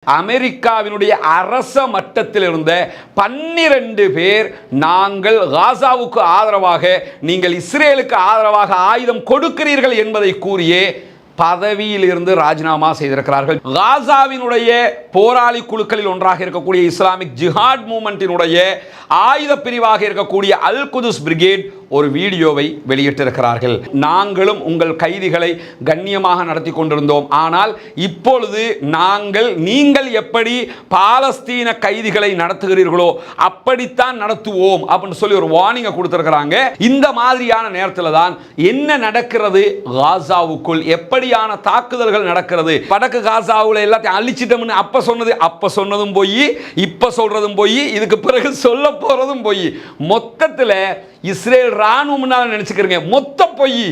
அமெரிக்காவினுடைய அரச மட்டத்தில் இருந்த 12 பேர் நாங்கள் காசாவுக்கு ஆதரவாக, நீங்கள் இஸ்ரேலுக்கு ஆதரவாக ஆயுதம் கொடுக்கிறீர்கள் என்பதை கூறியே பதவியில் இருந்து ராஜினாமா செய்திருக்கிறார்கள். காசாவினுடைய போராளி குழுக்களில் ஒன்றாக இருக்கக்கூடிய இஸ்லாமிக் ஜிஹாட் மூவ்மெண்டினுடைய ஆயுத பிரிவாக இருக்கக்கூடிய அல் குதுஸ் பிரிகேட் ஒரு வீடியோவை வெளியிட்டிருக்கிறார்கள். நாங்களும் உங்கள் கைதிகளை கண்ணியமாக நடத்தி கொண்டிருந்தோம், ஆனால் இப்பொழுது நீங்கள் எப்படி பாலஸ்தீன கைதிகளை நடத்துகிறீர்களோ அப்படித்தான் நடத்துவோம் அப்படின்னு சொல்லி ஒரு வார்னிங்கை கொடுத்திருக்கிறாங்க. இந்த மாதிரியான நேரத்தில் தான் என்ன நடக்கிறது காசாவுக்குள், எப்படியான தாக்குதல்கள் நடக்கிறது. வடக்கு காசாவுல எல்லாத்தையும் அழிச்சிட்டோம்னு அப்ப சொன்னதும் போய், இப்ப சொல்றதும் போய், இதுக்கு பிறகு சொல்ல போறதும் போய், மொத்தத்தில் இஸ்ரேல் ராணுவம் நினைச்சுக்கிறீங்க, மொத்த போய்.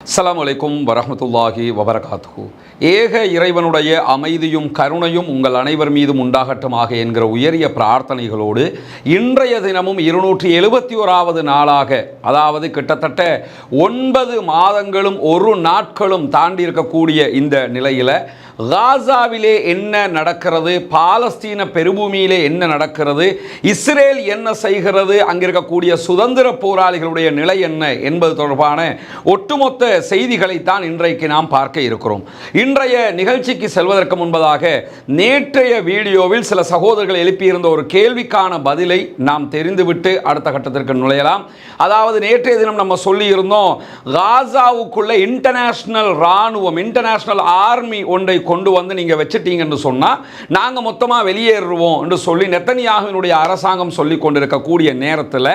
அஸ்ஸலாமு அலைக்கும் வரஹ்மத்துல்லாஹி வபரகாத்துஹு. ஏக இறைவனுடைய அமைதியும் கருணையும் உங்கள் அனைவர் மீதும் உண்டாகட்டுமாக என்கிற உயரிய பிரார்த்தனைகளோடு இன்றைய தினமும் 271வது நாளாக, அதாவது கிட்டத்தட்ட 9 மாதங்களும் 1 நாட்களும் தாண்டி இருக்கக்கூடிய இந்த நிலையில் காசாவிலே என்ன நடக்கிறது, பாலஸ்தீன பெருபூமியிலே என்ன நடக்கிறது, இஸ்ரேல் என்ன செய்கிறது, அங்கிருக்கக்கூடிய சுதந்திர போராளிகளுடைய நிலை என்ன என்பது தொடர்பான ஒட்டுமொத்த செய்திகளைத்தான் இன்றைக்கு நாம் பார்க்க இருக்கிறோம். இன்றைய நிகழ்ச்சிக்கு செல்வதற்கு முன்பதாக நேற்றைய வீடியோவில் சில சகோதரர்கள் எழுப்பியிருந்த ஒரு கேள்விக்கான பதிலை நாம் தெரிந்துவிட்டு அடுத்த கட்டத்திற்கு நுழையலாம். அதாவது நேற்றைய தினம் நம்ம சொல்லியிருந்தோம், காசாவுக்குள்ள இன்டர்நேஷனல் ராணுவம், இன்டர்நேஷனல் ஆர்மி ஒன்றை கொண்டு வந்து நீங்க வச்சிட்டீங்கன்னு சொன்னா நாங்க மொத்தமா வெளியேறுவோம் என்று சொல்லி நெத்தனியாகுவினுடைய அரசாங்கம் சொல்லிக் கொண்டிருக்கக்கூடிய நேரத்தில்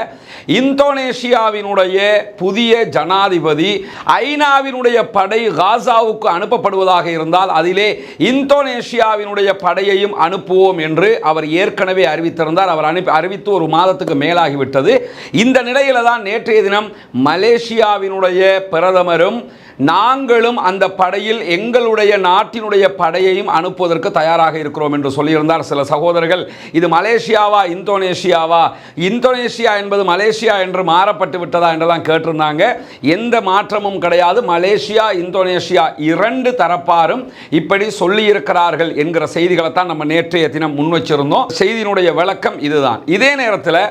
இந்தோனேஷியாவினுடைய புதிய ஜனாதிபதி ஐநாவினுடைய படை காசாவுக்கு அனுப்பப்படுவதாக இருந்தால் அதிலே இந்தோனேஷியாவினுடைய படையையும் அனுப்புவோம் என்று அவர் ஏற்கனவே அறிவித்திருந்தார். அவர் அறிவித்து ஒரு மாதத்துக்கு மேலாகிவிட்டது. இந்த நிலையில தான் நேற்றைய தினம் மலேசியாவினுடைய பிரதமரும் நாங்களும் அந்த படையில் எங்களுடைய நாட்டினுடைய படையையும் அனுப்புவதற்கு தயாராக இருக்கிறோம் என்று சொல்லியிருந்தார். சில சகோதரர்கள் இது மலேசியாவா இந்தோனேஷியாவா, இந்தோனேஷியா என்பது மலேசியா என்று மாறப்பட்டு விட்டதா என்றெல்லாம் கேட்டிருந்தாங்க. எந்த மாற்றமும் கிடையாது. மலேசியா இந்தோனேஷியா 2 தரப்பாரும் இப்படி சொல்லியிருக்கிறார்கள் என்கிற செய்திகளை தான் நம்ம நேற்றைய தினம் முன் வச்சிருந்தோம். செய்தியினுடைய விளக்கம் இதுதான். இதே நேரத்தில்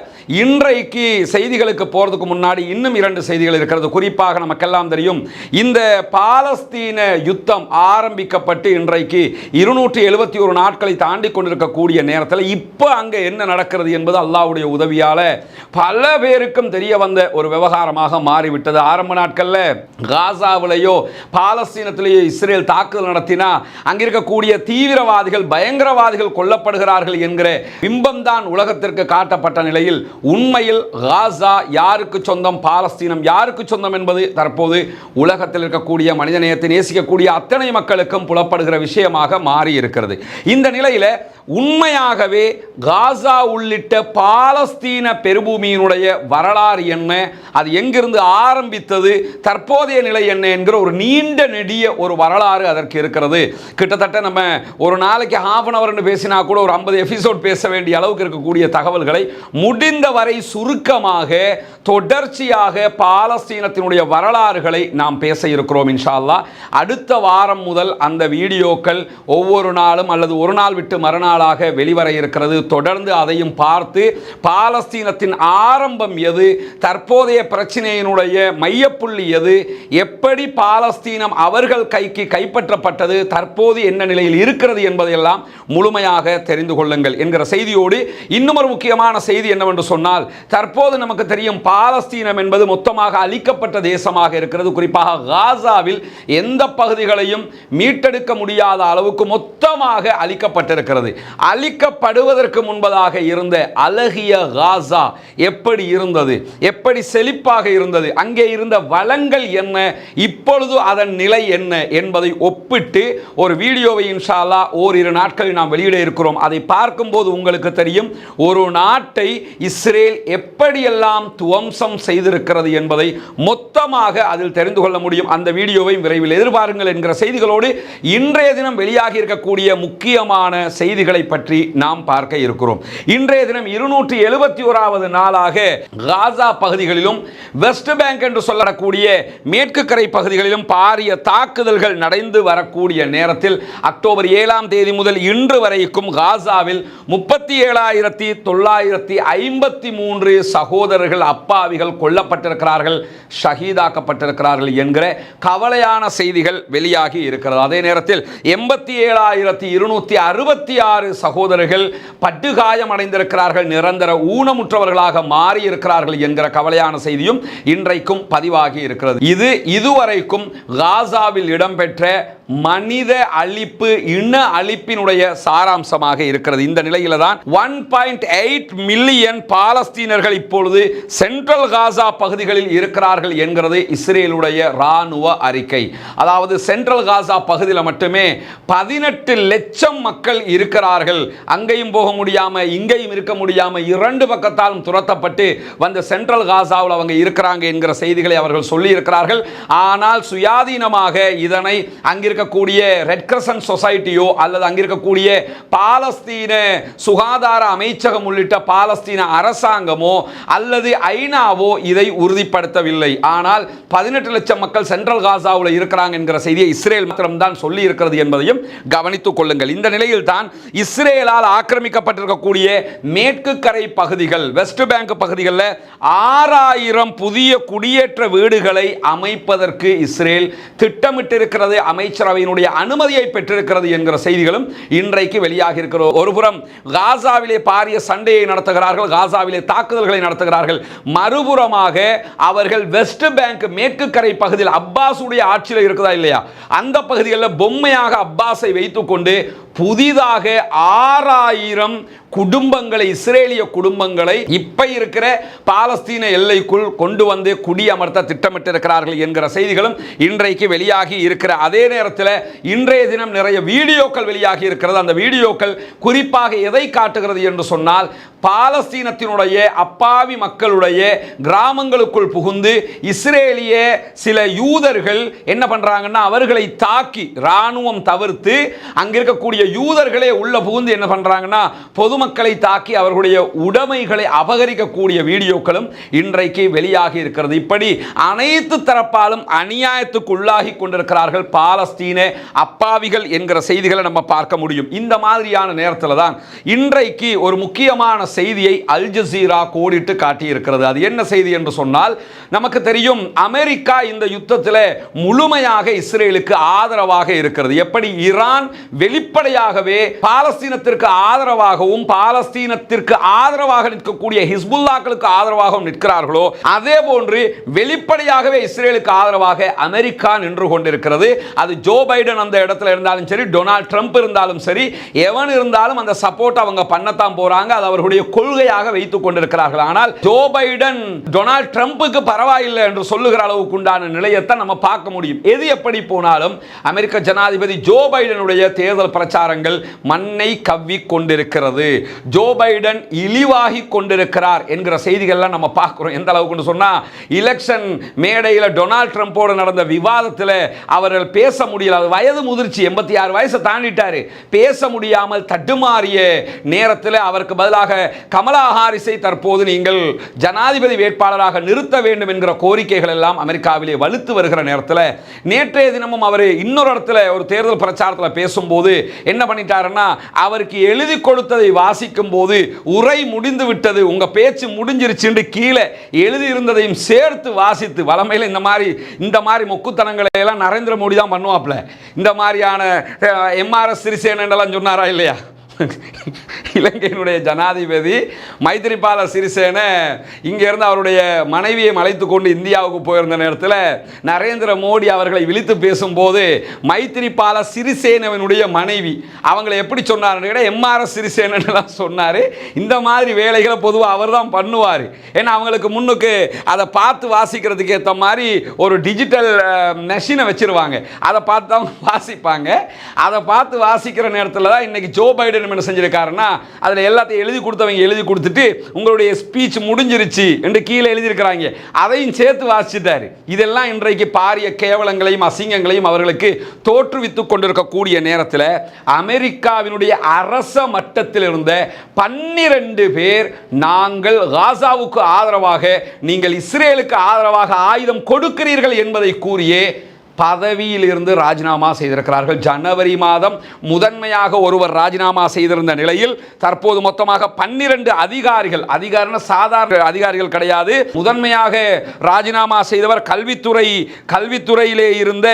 இன்றைக்கு செய்திகளுக்கு போறதுக்கு முன்னாடி இன்னும் 2 செய்திகள் இருக்கிறது. குறிப்பாக நமக்கெல்லாம் தெரியும், இந்த பாலஸ்தீன யுத்தம் ஆரம்பிக்கப்பட்டு இன்றைக்கு 271 நாட்களை தாண்டி கொண்டிருக்கக்கூடிய நேரத்தில் இப்போ அங்கே என்ன நடக்கிறது என்பது அல்லாஹ்வுடைய உதவியால பல பேருக்கும் தெரிய வந்த ஒரு விவகாரமாக மாறிவிட்டது. ஆரம்ப நாட்களில் காசாவிலேயோ பாலஸ்தீனத்திலேயோ இஸ்ரேல் தாக்குதல் நடத்தினா அங்கே இருக்கக்கூடிய தீவிரவாதிகள், பயங்கரவாதிகள் கொல்லப்படுகிறார்கள் என்கிற பிம்பம் தான் உலகத்திற்கு காட்டப்பட்ட நிலையில் உண்மையில் காசா யாருக்கு சொந்தம், பாலஸ்தீனம் யாருக்கு சொந்தம் என்பது தற்போது உலகத்தில் இருக்கக்கூடிய மனிதநேயத்தை நேசிக்கக்கூடிய அத்தனை மக்களுக்கும் புலப்படுகிற விஷயமாக மாறி இருக்கிறது. இந்த நிலையில உண்மையாகவே காசா உள்ளிட்ட பாலஸ்தீன பெருபூமியினுடைய வரலாறு என்ன, அது எங்கிருந்து ஆரம்பித்தது, தற்போதைய நிலை என்ன என்கிற ஒரு நீண்ட நெடிய ஒரு வரலாறு அதற்கு இருக்கிறது. கிட்டத்தட்ட நம்ம ஒரு நாளைக்கு ½ அன் அவர் பேசினா கூட ஒரு 50 எபிசோட் பேச வேண்டிய அளவுக்கு இருக்கக்கூடிய தகவல்களை முடிந்தவரை சுருக்கமாக தொடர்ச்சியாக பாலஸ்தீனத்தினுடைய வரலாறுகளை நாம் பேச இருக்கிறோம். இன்ஷா அல்லாஹ் அடுத்த வாரம் முதல் அந்த வீடியோக்கள் ஒவ்வொரு நாளும் அல்லது ஒரு நாள் விட்டு மறுநாளாக வெளிவர இருக்கிறது. தொடர்ந்து அதையும் பார்த்து பாலஸ்தீனத்தின் ஆரம்பம் எது, தற்போதைய பிரச்சனையினுடைய மையப்புள்ளி எது, எப்படி பாலஸ்தீனம் அவர்கள் கைக்கு கைப்பற்றப்பட்டது, தற்போது என்ன நிலையில் இருக்கிறது என்பதையெல்லாம் முழுமையாக தெரிந்து கொள்ளுங்கள் என்கிற செய்தியோடு இன்னும் ஒரு முக்கியமான செய்தி என்னவென்று சொன்னால், தற்போது நமக்கு தெரியும் பாலஸ்தீனம் என்பது மொத்தமாக அழிக்கப்பட்ட தேசமாக இருக்கிறது. குறிப்பாக காசாவில் எந்த பகுதிகளையும் மீட்டெடுக்க முடியாத அளவுக்கு மொத்தமாக அழிக்கப்பட்டிருக்கிறது. அழிக்கப்படுவதற்கு முன்பதாக இருந்த அழகிய காசா எப்படி இருந்தது, எப்படி செழிப்பாக இருந்தது, அங்கே இருந்த வளங்கள் என்ன, இப்பொழுது அதன் நிலை என்ன என்பதை ஒப்பிட்டு ஒரு வீடியோவை இன்ஷா அல்லாஹ் ஓரிரு நாட்களில் நாம் வெளியிட இருக்கிறோம். அதை பார்க்கும்போது உங்களுக்கு தெரியும் ஒரு நாட்டை இஸ்ரேல் எப்படியெல்லாம் துவம் துவம்சம் செய்திருக்கிறது என்பதை மொத்தமாக அதில் தெரிந்து கொள்ள முடியும். அந்த வீடியோவை விரைவில் எதிர்பாருங்கள் என்கிற செய்திகளோடு இன்றைய தினம் வெளியாகி இருக்கக்கூடிய முக்கியமான செய்திகளை பற்றி நாம் பார்க்க இருக்கிறோம். இன்றைய தினம் 271வது நாளாக காசா பகுதிகளிலும் வெஸ்ட் பேங்க் என்று சொல்லக்கூடிய மேற்கு கரை பகுதிகளிலும் பாரிய தாக்குதல்கள் நடந்து வரக்கூடிய நேரத்தில் அக்டோபர் 7ஆம் தேதி முதல் இன்று வரைக்கும் காசாவில் 37,953 சகோதரர்கள் அப்பாவிகள் கொல்லப்பட்டிருக்கிறார்கள், ஷஹீதாக்கப்பட்டிருக்கிறார்கள் என்கிற கவலையான செய்திகள் வெளியாகி இருக்கிறது. அதே நேரத்தில் 87,266 சகோதரர்கள் படுகாயம் அடைந்திருக்கிறார்கள், நிரந்தர ஊனமுற்றவர்களாக மாறி இருக்கிறார்கள் என்கிற கவலையான செய்தியும் இன்றைக்கும் பதிவாகி இருக்கிறது. இது இதுவரைக்கும் காசாவில் இடம்பெற்ற மனித அழிப்பு, இன அழிப்பினுடைய சாராம்சமாக இருக்கிறது. இந்த நிலையில தான் 1.8 மில்லியன் பாலஸ்தீனர்கள் இப்பொழுது சென்ட்ரல் காசா பகுதிகளில் இருக்கிறார்கள் என்கிறது இஸ்ரேலுடைய ராணுவ அறிக்கை. அதாவது சென்ட்ரல் காசா பகுதியில் மட்டுமே 18 லட்சம் மக்கள் இருக்கிறார்கள். அங்கேயும் போக முடியாம இங்கேயும் இருக்க முடியாம இரண்டு பக்கத்தாலும் துரத்தப்பட்டு வந்த சென்ட்ரல் காசாவில் அவங்க இருக்கிறாங்க என்கிற செய்திகளை அவர்கள் சொல்லி இருக்கிறார்கள். ஆனால் சுயாதீனமாக இதனை அங்கிருக்கக்கூடிய ரெட் கிரசன்ட் சொசைட்டியோ அல்லது அங்கிருக்கக்கூடிய பாலஸ்தீன சுகாதார அமைச்சகம் உள்ளிட்ட பாலஸ்தீன அரசாங்கமோ அல்லது ஐநாவோ இதை உறுதிப்படுத்தவில்லை. ஆனால் 18 லட்சம் மக்கள் சென்ட்ரல் காசாவில் இருக்கிறாங்க என்கிற செய்தியை இஸ்ரேல் மாத்திரம்தான் சொல்லி இருக்கிறது என்பதையும் கவனித்துக் கொள்ளுங்கள். இந்த நிலையில் தான் இஸ்ரேலால் ஆக்கிரமிக்கப்பட்டிருக்கக்கூடிய மேற்கு கரை பகுதிகள், வெஸ்ட் பேங்க் பகுதிகளில் 6000 புதிய குடியேற்ற வீடுகளை அமைப்பதற்கு இஸ்ரேல் திட்டமிட்டிருக்கிறது, அமைச்சரவையினுடைய அனுமதியை பெற்றிருக்கிறது என்கிற செய்திகளும் இன்றைக்கு வெளியாகி இருக்கிறது. ஒருபுறம் காசாவிலே பாரிய சண்டையை நடத்துகிறார்கள், காசாவிலே தாக்குதல்களை நடத்துகிறார்கள். மறுபுறமாக அவர்கள் வெஸ்ட் பேங்க் மேற்கு கரை பகுதியில் அப்பாஸுடைய ஆட்சியில் இருக்குதா இல்லையா, அந்த பகுதிகளில் பொம்மையாக அப்பாஸை வைத்துக்கொண்டு புதிதாக 6000 குடும்பங்களை, இஸ்ரேலிய குடும்பங்களை இப்ப இருக்கிற பாலஸ்தீன எல்லைக்குள் கொண்டு வந்து குடியமர்த்த திட்டமிட்டிருக்கிறார்கள் என்கிற செய்திகளும் இன்றைக்கு வெளியாகி இருக்கிற அதே நேரத்தில் இன்றைய தினம் நிறைய வீடியோக்கள் வெளியாகி இருக்கிறது. அந்த வீடியோக்கள் குறிப்பாக எதை காட்டுகிறது என்று சொன்னால், பாலஸ்தீனத்தினுடைய அப்பாவி மக்களுடைய கிராமங்களுக்குள் புகுந்து இஸ்ரேலிய சில யூதர்கள் என்ன பண்றாங்கன்னா, அவர்களை தாக்கி ராணுவம் தவிர்த்து அங்கிருக்கக்கூடிய யூதர்களே உள்ள புகுந்து என்ன பண்றாங்கன்னா, பொதுமக்களை தாக்கி அவர்களுடைய உடைமைகளை அபகரிக்கக்கூடிய வீடியோக்களும் இன்றைக்கு வெளியாகி இருக்கிறது. இப்படி அனைத்து தரப்பாலும் அநியாயத்துக்கு உள்ளாகி கொண்டிருக்கிறார்கள் பாலஸ்தீன அப்பாவிகள் என்கிற செய்திகளை நம்ம பார்க்க முடியும். இந்த மாதிரியான நேரத்தில் தான் இன்றைக்கு ஒரு முக்கியமான செய்தியை அல் ஜசீரா கோடிட்டு காட்டியிருக்கிறது. அது என்ன செய்தி என்று சொன்னால், நமக்கு தெரியும் அமெரிக்கா இந்த யுத்தத்தில் முழுமையாக இஸ்ரேலுக்கு ஆதரவாக இருக்கிறது. எப்படி ஈரான் வெளிப்படையாகவே பாலஸ்தீனத்திற்கு ஆதரவாகவும் பாலஸ்தீனத்திற்கு ஆதரவாக நிற்கக்கூடிய ஹிஸ்புல்லாக்களுக்கு ஆதரவாகவும் நிற்கிறார்களோ, அதே போன்று வெளிப்படையாகவே இஸ்ரேலுக்கு ஆதரவாக அமெரிக்கா நின்று கொண்டிருக்கிறது. அது ஜோ பைடன் அந்த இடத்துல இருந்தாலும் சரி, டொனால்ட் ட்ரம்ப் இருந்தாலும் சரி, எவன் இருந்தாலும் அந்த சப்போர்ட் அவங்க பண்ணத்தான் போறாங்க. அது அவர்களுடைய கொள்கையாக வைத்துக் கொண்டிருக்கிறார்கள். ஆனால் ஜோ பைடன் டொனால்ட் ட்ரம்புக்கு பரவாயில்லை என்று சொல்லுகிற அளவுக்கு உண்டான நிலையத்தை நம்ம பார்க்க முடியும். எது எப்படி போனாலும் அமெரிக்க ஜனாதிபதி ஜோ பைடனுடைய தேர்தல் பிரச்சாரங்கள் மண்ணை கவ்வி கொண்டிருக்கிறது. ஜோ பைடன் இழிவாகி கொண்டிருக்கிறார் என்கிற செய்திகள்லாம் நம்ம பார்க்கிறோம். எந்த அளவுக்கு சொன்னா, எலெக்ஷன் மேடையில் டொனால்ட் ட்ரம்போடு நடந்த விவாதத்தில் அவர்கள் பேச முடியல. வயது முதிர்ச்சி, 86 வயசை தாண்டிட்டாரு. பேச முடியாமல் தடுமாறிய நேரத்தில் அவருக்கு பதிலாக கமலா ஹாரிஸை தற்போது நீங்கள் ஜனாதிபதி வேட்பாளராக நிறுத்த வேண்டும் என்கிற கோரிக்கைகள் எல்லாம் அமெரிக்காவிலே வலுத்து வருகிற நேரத்தில் நேற்றைய தினமும் அவர் இன்னொரு இடத்துல ஒரு தேர்தல் பிரச்சாரத்தில் பேசும்போது என்ன பண்ணிட்டாருன்னா, அவருக்கு எழுதி கொடுத்ததை வாசிக்கும் போது உரை முடிந்து விட்டது, உங்க பேச்சு முடிஞ்சிருச்சு கீழே எழுதி இருந்ததையும் சேர்த்து வாசித்து, வளமையில் இந்த மாதிரி மொக்குத்தனங்களை எல்லாம் நரேந்திர மோடி தான் பண்ணுவாப்ல. இந்த மாதிரியான எம்ஆர்எஸ் சிறிசேனெல்லாம் சொன்னாரா இல்லையா? இலங்கையினுடைய ஜனாதிபதி மைத்திரிபால சிறிசேன இங்கிருந்து அவருடைய மனைவியை அழைத்து கொண்டு இந்தியாவுக்கு போயிருந்த நேரத்தில் நரேந்திர மோடி அவர்களை விழித்து பேசும்போது மைத்திரிபால சிறிசேனவனுடைய மனைவி அவங்களை எப்படி சொன்னார், எம்ஆர்எஸ் சிறிசேனெல்லாம் சொன்னார். இந்த மாதிரி வேலைகளை பொதுவாக அவர் தான் பண்ணுவார். ஏன்னா அவங்களுக்கு முன்னுக்கு அதை பார்த்து வாசிக்கிறதுக்கு ஏற்ற மாதிரி ஒரு டிஜிட்டல் மெஷினை வச்சிருவாங்க. அதை பார்த்து தான் வாசிப்பாங்க. அதை பார்த்து வாசிக்கிற நேரத்தில் தான் இன்னைக்கு ஜோ பைடன் ராஜாங்கம் என்ன செஞ்சிருக்காருன்னா அதில் எல்லாத்தையும் எழுதி கொடுத்தவங்க எழுதி கொடுத்துட்டு உங்களுடைய ஸ்பீச் முடிஞ்சிருச்சு என்று கீழே எழுதியிருக்கிறாங்க, அதையும் சேர்த்து வாசிச்சிட்டாரு. இதெல்லாம் இன்றைக்கு பாரிய கேவலங்களையும் அசிங்கங்களையும் அவர்களுக்கு தோற்றுவித்துக் கொண்டிருக்கக்கூடிய நேரத்தில் அமெரிக்காவினுடைய அரச மட்டத்தில் இருந்த 12 பேர் நாங்கள் காசாவுக்கு ஆதரவாக, நீங்கள் இஸ்ரேலுக்கு ஆதரவாக ஆயுதம் கொடுக்கிறீர்கள் என்பதை கூறியே பதவியில் இருந்து ராஜினாமா செய்திருக்கிறார்கள். ஜனவரி மாதம் முதன்மையாக ஒருவர் ராஜினாமா செய்திருந்த நிலையில் தற்போது மொத்தமாக 12 அதிகாரிகள், அதிகாரின சாதாரண அதிகாரிகள் கிடையாது, முதன்மையாக ராஜினாமா செய்தவர் கல்வித்துறையிலே இருந்த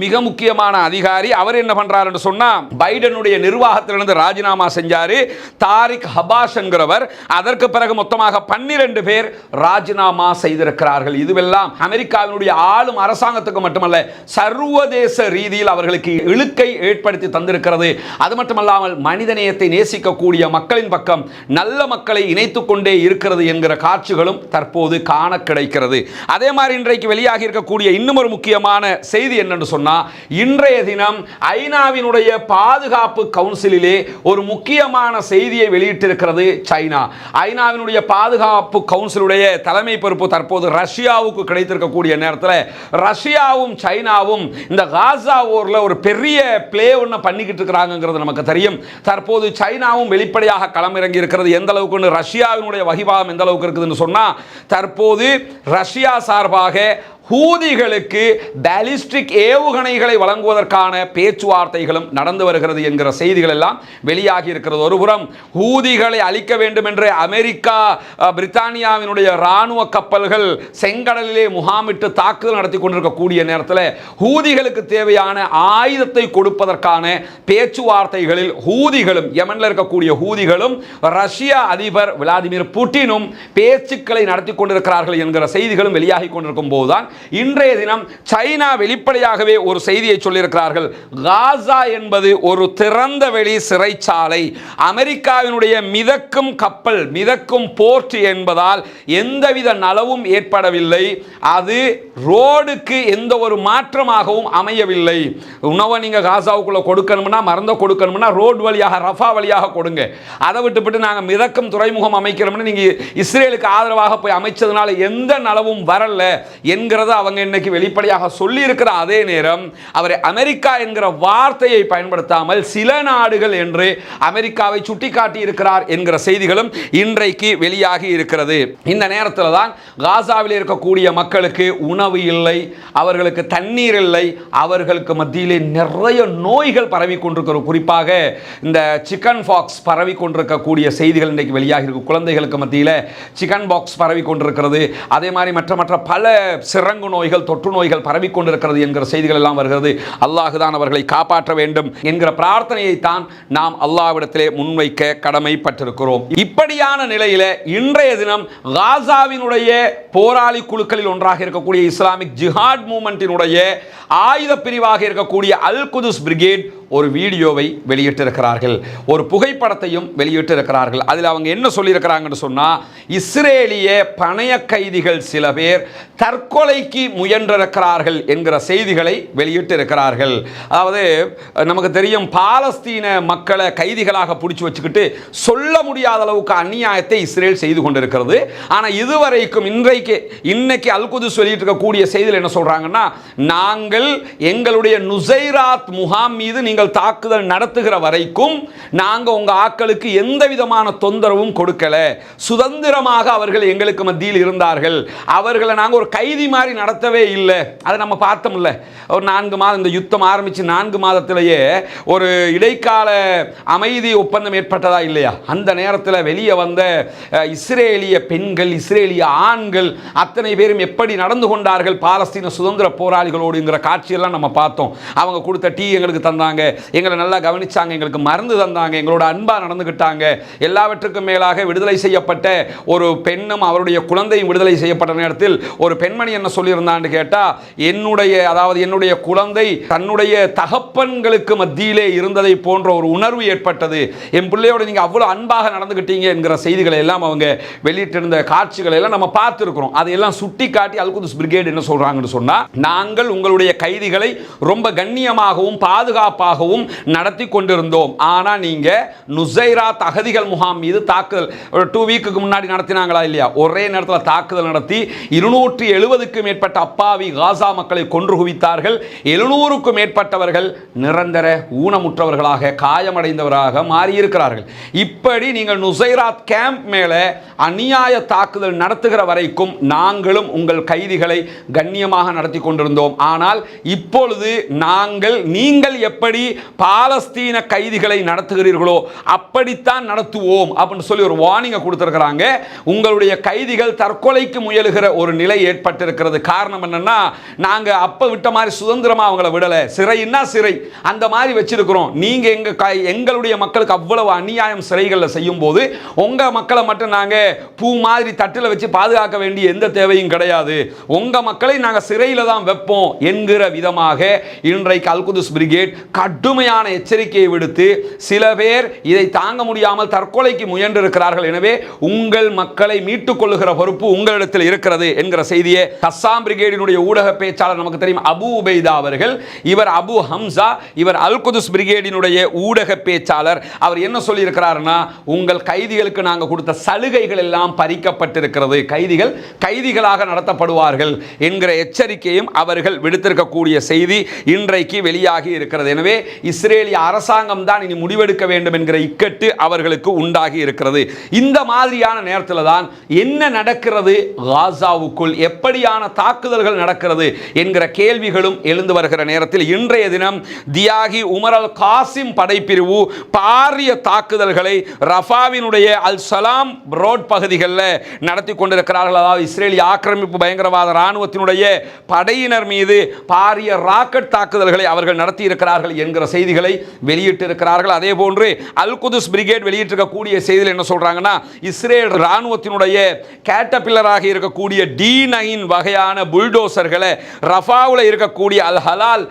மிக முக்கியமான அதிகாரி. அவர் என்ன பண்றார் என்று சொன்னா, பைடனுடைய நிர்வாகத்திலிருந்து ராஜினாமா செஞ்சாரு. தாரிக் ஹபாஷ் என்கிறவர். அதற்கு பிறகு மொத்தமாக 12 பேர் ராஜினாமா செய்திருக்கிறார்கள். இதுவெல்லாம் அமெரிக்காவினுடைய ஆளும் அரசாங்கத்துக்கு மட்டுமல்ல, சர்வதேச ரீதியில் அவர்களுக்கு இழுக்கை ஏற்படுத்தி தந்திருக்கிறது. அது மட்டுமல்லாமல் மனிதநேயத்தை நேசிக்கக்கூடிய மக்களின் பக்கம் நல்ல மக்களை இணைத்துக் கொண்டே இருக்கிறது என்கிற காட்சிகளும் தற்போது காண கிடைக்கிறது. அதே மாதிரி இன்றைக்கு வெளியாகி இருக்கக்கூடிய இன்னும் ஒரு முக்கியமான செய்தி என்னன்னு சொன்னா, இன்றைய தினம் ஐநாவினுடைய பாதுகாப்பு கவுன்சிலிலே ஒரு முக்கியமான செய்தியை வெளியிட்டிருக்கிறது சைனா. ஐநாவினுடைய பாதுகாப்பு கவுன்சிலுடைய தலைமை பொறுப்பு தற்போது ரஷ்யாவுக்கு கிடைத்திருக்கக்கூடிய நேரத்தில் ரஷ்யாவும் சைனா இந்த காசா போர்ல ஒரு பெரிய பிளே ஒன்று பண்ணிக்கிட்டு இருக்கிறாங்கிறது நமக்கு தெரியும். தற்போது சைனாவும் வெளிப்படையாக களமிறங்கி இருக்கிறது. எந்த அளவுக்கு ரஷ்யாவினுடைய வகிபாகம் எந்த அளவுக்கு இருக்குதுன்னு சொன்னா, தற்போது ரஷ்யா சார்பாக ஹூதிகளுக்கு பாலிஸ்டிக் ஏவுகணைகளை வழங்குவதற்கான பேச்சுவார்த்தைகளும் நடந்து வருகிறது என்கிற செய்திகள் எல்லாம் வெளியாகி இருக்கிறது. ஒருபுறம் ஹூதிகளை அழிக்க வேண்டும் என்று அமெரிக்கா பிரித்தானியாவினுடைய ராணுவ கப்பல்கள் செங்கடலிலே முகாமிட்டு தாக்குதல் நடத்தி கொண்டிருக்கக்கூடிய நேரத்தில் ஹூதிகளுக்கு தேவையான ஆயுதத்தை கொடுப்பதற்கான பேச்சுவார்த்தைகளில் ஹூதிகளும், யமனில் இருக்கக்கூடிய ஹூதிகளும் ரஷ்ய அதிபர் விளாடிமிர் புட்டினும் பேச்சுக்களை நடத்தி கொண்டிருக்கிறார்கள் என்கிற செய்திகளும் வெளியாகி கொண்டிருக்கும் போதுதான் இன்றைய தினம் சைனா வெளிப்படையாகவே ஒரு செய்தியை சொல்லியிருக்கிறார்கள். காசா என்பது ஒரு திறந்த வெளி சிறைச்சாலை, அமெரிக்காவினுடைய மிதக்கும் கப்பல், மிதக்கும் போர்ட் என்பதால் எந்தவித நலவும் ஏற்படவில்லை. அது ரோடுக்கு எந்த ஒரு மாற்றமாகவும் அமையவில்லை. உணவை நீங்க காசாவுக்குள்ள கொடுக்கணும்னா, மருந்த கொடுக்கணும்னா ரோடு வழியாக, ரஃபா வழியாக கொடுங்க. அதை விட்டுவிட்டு நாங்கள் மிதக்கும் துறைமுகம் அமைக்கிறோம்னு நீங்க இஸ்ரேலுக்கு ஆதரவாக போய் அமைச்சதுனால எந்த நலவும் வரல என்கிற அவங்க இன்னைக்கு வெளிப்படையாக சொல்லி இருக்கிற அதே நேரம் அவர் அமெரிக்கா என்கிற வார்த்தையை பயன்படுத்தாமல் சில நாடுகள் என்று அமெரிக்காவை சுட்டிக்காட்டி இருக்கிறார் என்கிற செய்திகளும் இன்றைக்கு வெளியாகி இருக்கிறது. இந்த நேரத்தில் தான் காசாவில் இருக்கக்கூடிய மக்களுக்கு உணவு இல்லை, அவர்களுக்கு தண்ணீர் இல்லை, அவர்களுக்கு மத்தியிலே நிறைய நோய்கள் பரவி கொண்டிருக்கிற, குறிப்பாக இந்த சிக்கன் பாக்ஸ் பரவி கொண்டிருக்கக்கூடிய செய்திகள் இன்றைக்கு வெளியாகி இருக்கு. குழந்தைகளுக்கு மத்தியில் சிக்கன் பாக்ஸ் பரவி கொண்டிருக்கிறது. அதே மாதிரி மற்ற பல சிறங்கு நோய்கள், தொற்று நோய்கள் பரவி கொண்டிருக்கிறது என்கிற செய்திகள் எல்லாம் வருகிறது. அல்லாஹ் தான் அவர்களை காப்பாற்ற வேண்டும் என்கிற பிரார்த்தனையை தான் நாம் அல்லாஹ்விடத்திலே முன்வைக்க கடமைப்பட்டிருக்கிறோம். இப்படியான நிலையில இன்றைய தினம் காசாவினுடைய போராளி குழுக்களில் ஒன்றாக இருக்கக்கூடிய இஸ்லாமிக் ஜிஹாட் மூவ்மெண்டினுடைய ஆயுத பிரிவாக இருக்கக்கூடிய அல் குதுஸ் பிரிகேட் ஒரு வீடியோவை வெளியிட்டிருக்கிறார்கள், ஒரு புகைப்படத்தையும் வெளியிட்டிருக்கிறார்கள். அதில் அவங்க என்ன சொல்லியிருக்கிறாங்கன்னு சொன்னா, இஸ்ரேலிய பணைய கைதிகள் சில பேர் தற்கொலைக்கு முயன்றிருக்கிறார்கள் என்கிற செய்திகளை வெளியிட்டிருக்கிறார்கள். அதாவது நமக்கு தெரியும், பாலஸ்தீன மக்களை கைதிகளாக பிடிச்சி வச்சுக்கிட்டு சொல்ல முடியாத அளவுக்கு அநியாயத்தை இஸ்ரேல் செய்து கொண்டிருக்கிறது. ஆனால் இதுவரைக்கும் இன்னைக்கு அல் குதுஸ் வெளியிட்டிருக்கக்கூடிய செய்தியில் என்ன சொல்றாங்கன்னா, நாங்கள் எங்களுடைய நுசைராத் முகாம் மீது நீங்கள் தாக்குதல் நடத்துகிற வரைக்கும் நாங்க உங்க ஆட்களுக்கு எந்த விதமான தொந்தரவும் கொடுக்கல, சுதந்திரமாக அவர்கள் எங்களுக்கு மத்தியில் இருந்தார்கள், அவர்களை நாங்கள் ஒரு கைதி மாதிரி நடத்தவே இல்லை. அதை நம்ம பார்த்தோம்ல, ஒரு 4 மாதம் இந்த யுத்தம் ஆரம்பித்து 4 மாதத்திலேயே ஒரு இடைக்கால அமைதி ஒப்பந்தம் ஏற்பட்டதா இல்லையா? அந்த நேரத்தில் வெளியே வந்த இஸ்ரேலிய பெண்கள், இஸ்ரேலிய ஆண்கள் அத்தனை பேரும் எப்படி நடந்து கொண்டார்கள் பாலஸ்தீன சுதந்திர போராளிகளோடுங்கிற காட்சியெல்லாம் நம்ம பார்த்தோம். அவங்க கொடுத்த டீ எங்களுக்கு தந்தாங்க, எங்களை நல்லா கவனிச்சாங்க, எங்களுக்கு மருந்து தந்தாங்க, எங்களோட அன்பா நடந்துகிட்டாங்க. எல்லாவற்றுக்கும் மேலாக விடுதலை செய்யப்பட்ட ஒரு பெண்ணும் அவருடைய குழந்தையும் விடுதலை செய்யப்பட்ட நேரத்தில் ஒரு பெண்மணி என்ன சொல்லியிருந்தான்னு கேட்டா, என்னுடைய குழந்தை தன்னுடைய தகப்பன்களுக்கு மத்தியிலே இருந்ததை போன்ற ஒரு உணர்வு ஏற்பட்டது, என் பிள்ளையோட நீங்க அவ்வளவு அன்பாக நடந்துகிட்டீங்க என்கிற செய்திகளை எல்லாம் அவங்க வெளியிட்டிருந்த காட்சிகளை எல்லாம் நம்ம பார்த்திருக்கிறோம். அதையெல்லாம் சுட்டி காட்டி அல் குதுஸ் பிரிகேட் என்ன சொல்றாங்கன்னு சொன்னா, நாங்கள் உங்களுடைய கைதிகளை ரொம்ப கண்ணியமாகவும் பாதுகாப்பாக காலமாகவும் நடத்தி கொண்டிருந்தோம். ஆனால் நீங்கள் நுசைராத் அகதிகள் முகாம் மீது தாக்குதல் ஒரு 2 வீக்குக்கு முன்னாடி நடத்தினாங்களா இல்லையா? ஒரே நேரத்தில் தாக்குதல் நடத்தி 270க்கும் மேற்பட்ட அப்பாவி காசா மக்களை கொன்று குவித்தார்கள். 700க்கும் மேற்பட்டவர்கள் நிரந்தர ஊனமுற்றவர்களாக காயமடைந்தவராக மாறியிருக்கிறார்கள். இப்படி நீங்கள் நுசைராத் கேம்ப் மேலே அநியாய தாக்குதல் நடத்துகிற வரைக்கும் நாங்களும் உங்கள் கைதிகளை கண்ணியமாக நடத்தி கொண்டிருந்தோம். ஆனால் இப்பொழுது நீங்கள் எப்படி பாலஸ்தீன கைதிகளை நடத்துகிறீர்களோ அப்படித்தான் நடத்துவோம் அப்படின்னு சொல்லி ஒரு வார்னிங்கை கொடுத்திருக்கிறாங்க. உங்களுடைய கைதிகள் தற்கொலைக்கு முயலுகிற ஒரு நிலை ஏற்பட்டிருக்கிறது. காரணம் என்னன்னா, நாங்க அப்ப விட்ட மாதிரி சுதந்திரமா அவங்கள விடல, சிறைன்னா சிறை அந்த மாதிரி வச்சிருக்கிறோம். நீங்க எங்களுடைய மக்களுக்கு அவ்வளவு அநியாயம் சிறைகளில் செய்யும் போது உங்க மக்களை மட்டும் நாங்க பூ மாதிரி தட்டில் வச்சு பாதுகாக்க வேண்டிய எந்த தேவையும் கிடையாது, உங்க மக்களை நாங்க சிறையில தான் வைப்போம் என்கிற விதமாக இன்றைக்கு அல் குதுஸ் பிரிகேட் கடுமையான எச்சரிக்கையை விடுத்து சில பேர் இதை தாங்க முடியாமல் தற்கொலைக்கு முயன்றிருக்கிறார்கள். எனவே உங்கள் மக்களை மீட்டுக் கொள்ளுகிற பொறுப்பு உங்களிடத்தில் இருக்கிறது என்கிற செய்தியை கஸ்ஸாம் பிரிகேடினுடைய ஊடக பேச்சாளர், நமக்கு தெரியும் அபு உபைதா அவர்கள், இவர் அபு ஹம்சா, இவர் அல் குதுஸ் பிரிகேடினுடைய ஊடக பேச்சாளர். அவர் என்ன சொல்லி இருக்கிறார்னா, உங்கள் கைதிகளுக்கு நாங்கள் கொடுத்த சலுகைகள் எல்லாம் பறிக்கப்பட்டிருக்கிறது, கைதிகள் கைதிகளாக நடத்தப்படுவார்கள் என்கிற எச்சரிக்கையும் அவர்கள் விடுத்திருக்கக்கூடிய செய்தி இன்றைக்கு வெளியாகி இருக்கிறது. எனவே இஸ்ரேலிய அரசாங்கம் தான் இனி முடிவெடுக்க வேண்டும் என்கிற இக்கட்டு அவர்களுக்கு உண்டாகி இருக்கிறது. இந்த மாதிரியான நேரத்தில் தான் என்ன நடக்கிறது காசாவுக்குள், எப்படியான தாக்குதல்கள் நடக்கிறது என்கிற கேள்விகளும் எழுந்து வருகிற நேரத்தில் இன்றைய தினம் தியாகி உமர் அல் காசிம் படைப்பிரிவு பாரிய தாக்குதல்களை ரஃபாவினுடைய அல் சலாம் ரோட் பகுதிகளில் நடத்தி கொண்டிருக்கிறார்கள். அதாவது இஸ்ரேலிய ஆக்கிரமிப்பு பயங்கரவாத இராணுவத்தினுடைய படையினர் மீது பாரிய ராக்கெட் தாக்குதல்களை அவர்கள் நடத்தி இருக்கிறார்கள் என்கிற செய்திகளை வெளியிட்டிருக்கிறார்கள். அதே போன்று அல் குதுஸ் பிரிகேட் வெளியிட்டிருக்கக்கூடிய செய்தியில் என்ன சொல்றாங்கன்னா, இஸ்ரேல் இராணுவத்தினுடைய கேட்டபில்லராக இருக்கக்கூடிய D9 வகையான புல்டோசர்களை ரஃபாவில் இருக்கக்கூடிய அல் ஹலால்